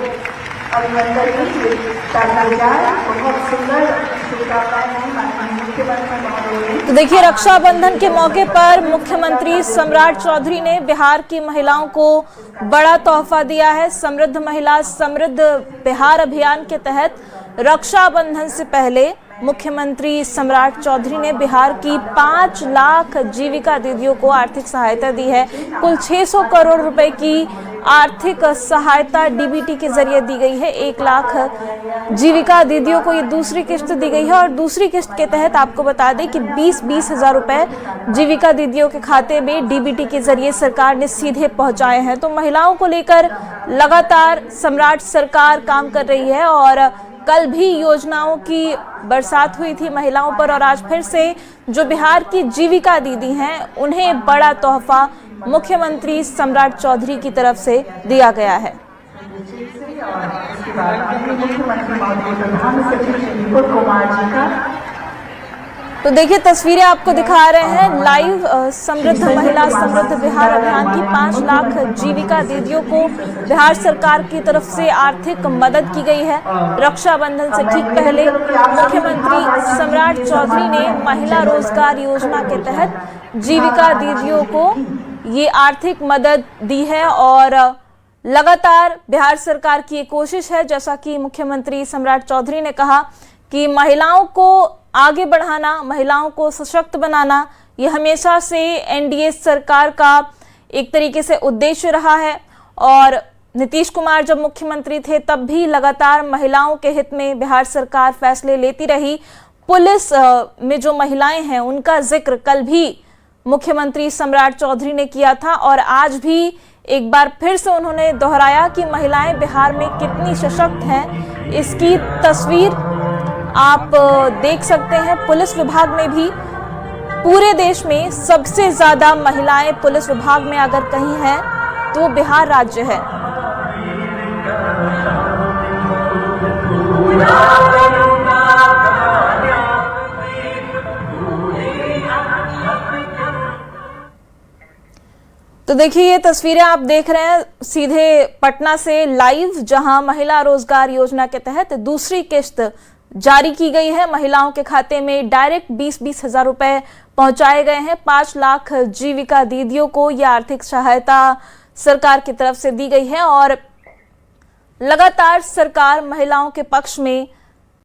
[SPEAKER 6] अभिनंदन कीजिए। बहुत सुंदर शुभकामनाएं हैं माननीय मुख्यमंत्री महोदय।
[SPEAKER 10] तो देखिए, रक्षाबंधन के मौके पर मुख्यमंत्री सम्राट चौधरी ने बिहार की महिलाओं को बड़ा तोहफा दिया है। समृद्ध महिला समृद्ध बिहार अभियान के तहत रक्षाबंधन से पहले मुख्यमंत्री सम्राट चौधरी ने बिहार की 5 लाख जीविका दीदियों को आर्थिक सहायता दी है। कुल 600 करोड़ रुपए की आर्थिक सहायता डीबीटी के जरिए दी गई है। 1 लाख जीविका दीदियों को ये दूसरी किश्त दी गई है और दूसरी किश्त के तहत आपको बता दें कि 20-20 हजार रुपए जीविका दीदियों के खाते में डीबीटी के जरिए सरकार ने सीधे पहुंचाए हैं। तो महिलाओं को लेकर लगातार सम्राट सरकार काम कर रही है और कल भी योजनाओं की बरसात हुई थी महिलाओं पर और आज फिर से जो बिहार की जीविका दीदी हैं उन्हें बड़ा तोहफा मुख्यमंत्री सम्राट चौधरी की तरफ से दिया गया है। तो देखिए, तस्वीरें आपको दिखा रहे हैं लाइव। समृद्ध महिला समृद्ध बिहार अभियान की 5 लाख जीविका दीदियों को बिहार सरकार की तरफ से आर्थिक मदद की गई है। रक्षाबंधन से ठीक पहले मुख्यमंत्री सम्राट चौधरी ने महिला रोजगार योजना के तहत जीविका दीदियों को ये आर्थिक मदद दी है और लगातार बिहार सरकार की ये कोशिश है, जैसा कि मुख्यमंत्री सम्राट चौधरी ने कहा कि महिलाओं को आगे बढ़ाना, महिलाओं को सशक्त बनाना, ये हमेशा से एनडीए सरकार का एक तरीके से उद्देश्य रहा है। और नीतीश कुमार जब मुख्यमंत्री थे तब भी लगातार महिलाओं के हित में बिहार सरकार फैसले लेती रही। पुलिस में जो महिलाएं हैं उनका जिक्र कल भी मुख्यमंत्री सम्राट चौधरी ने किया था और आज भी एक बार फिर से उन्होंने दोहराया कि महिलाएं बिहार में कितनी सशक्त हैं। इसकी तस्वीर आप देख सकते हैं। पुलिस विभाग में भी पूरे देश में सबसे ज्यादा महिलाएं पुलिस विभाग में अगर कहीं हैं तो बिहार राज्य है। तो देखिए, ये तस्वीरें आप देख रहे हैं सीधे पटना से लाइव, जहां महिला रोजगार योजना के तहत दूसरी किश्त जारी की गई है। महिलाओं के खाते में डायरेक्ट 20-20 हजार रुपए पहुंचाए गए हैं। 5 लाख जीविका दीदियों को यह आर्थिक सहायता सरकार की तरफ से दी गई है और लगातार सरकार महिलाओं के पक्ष में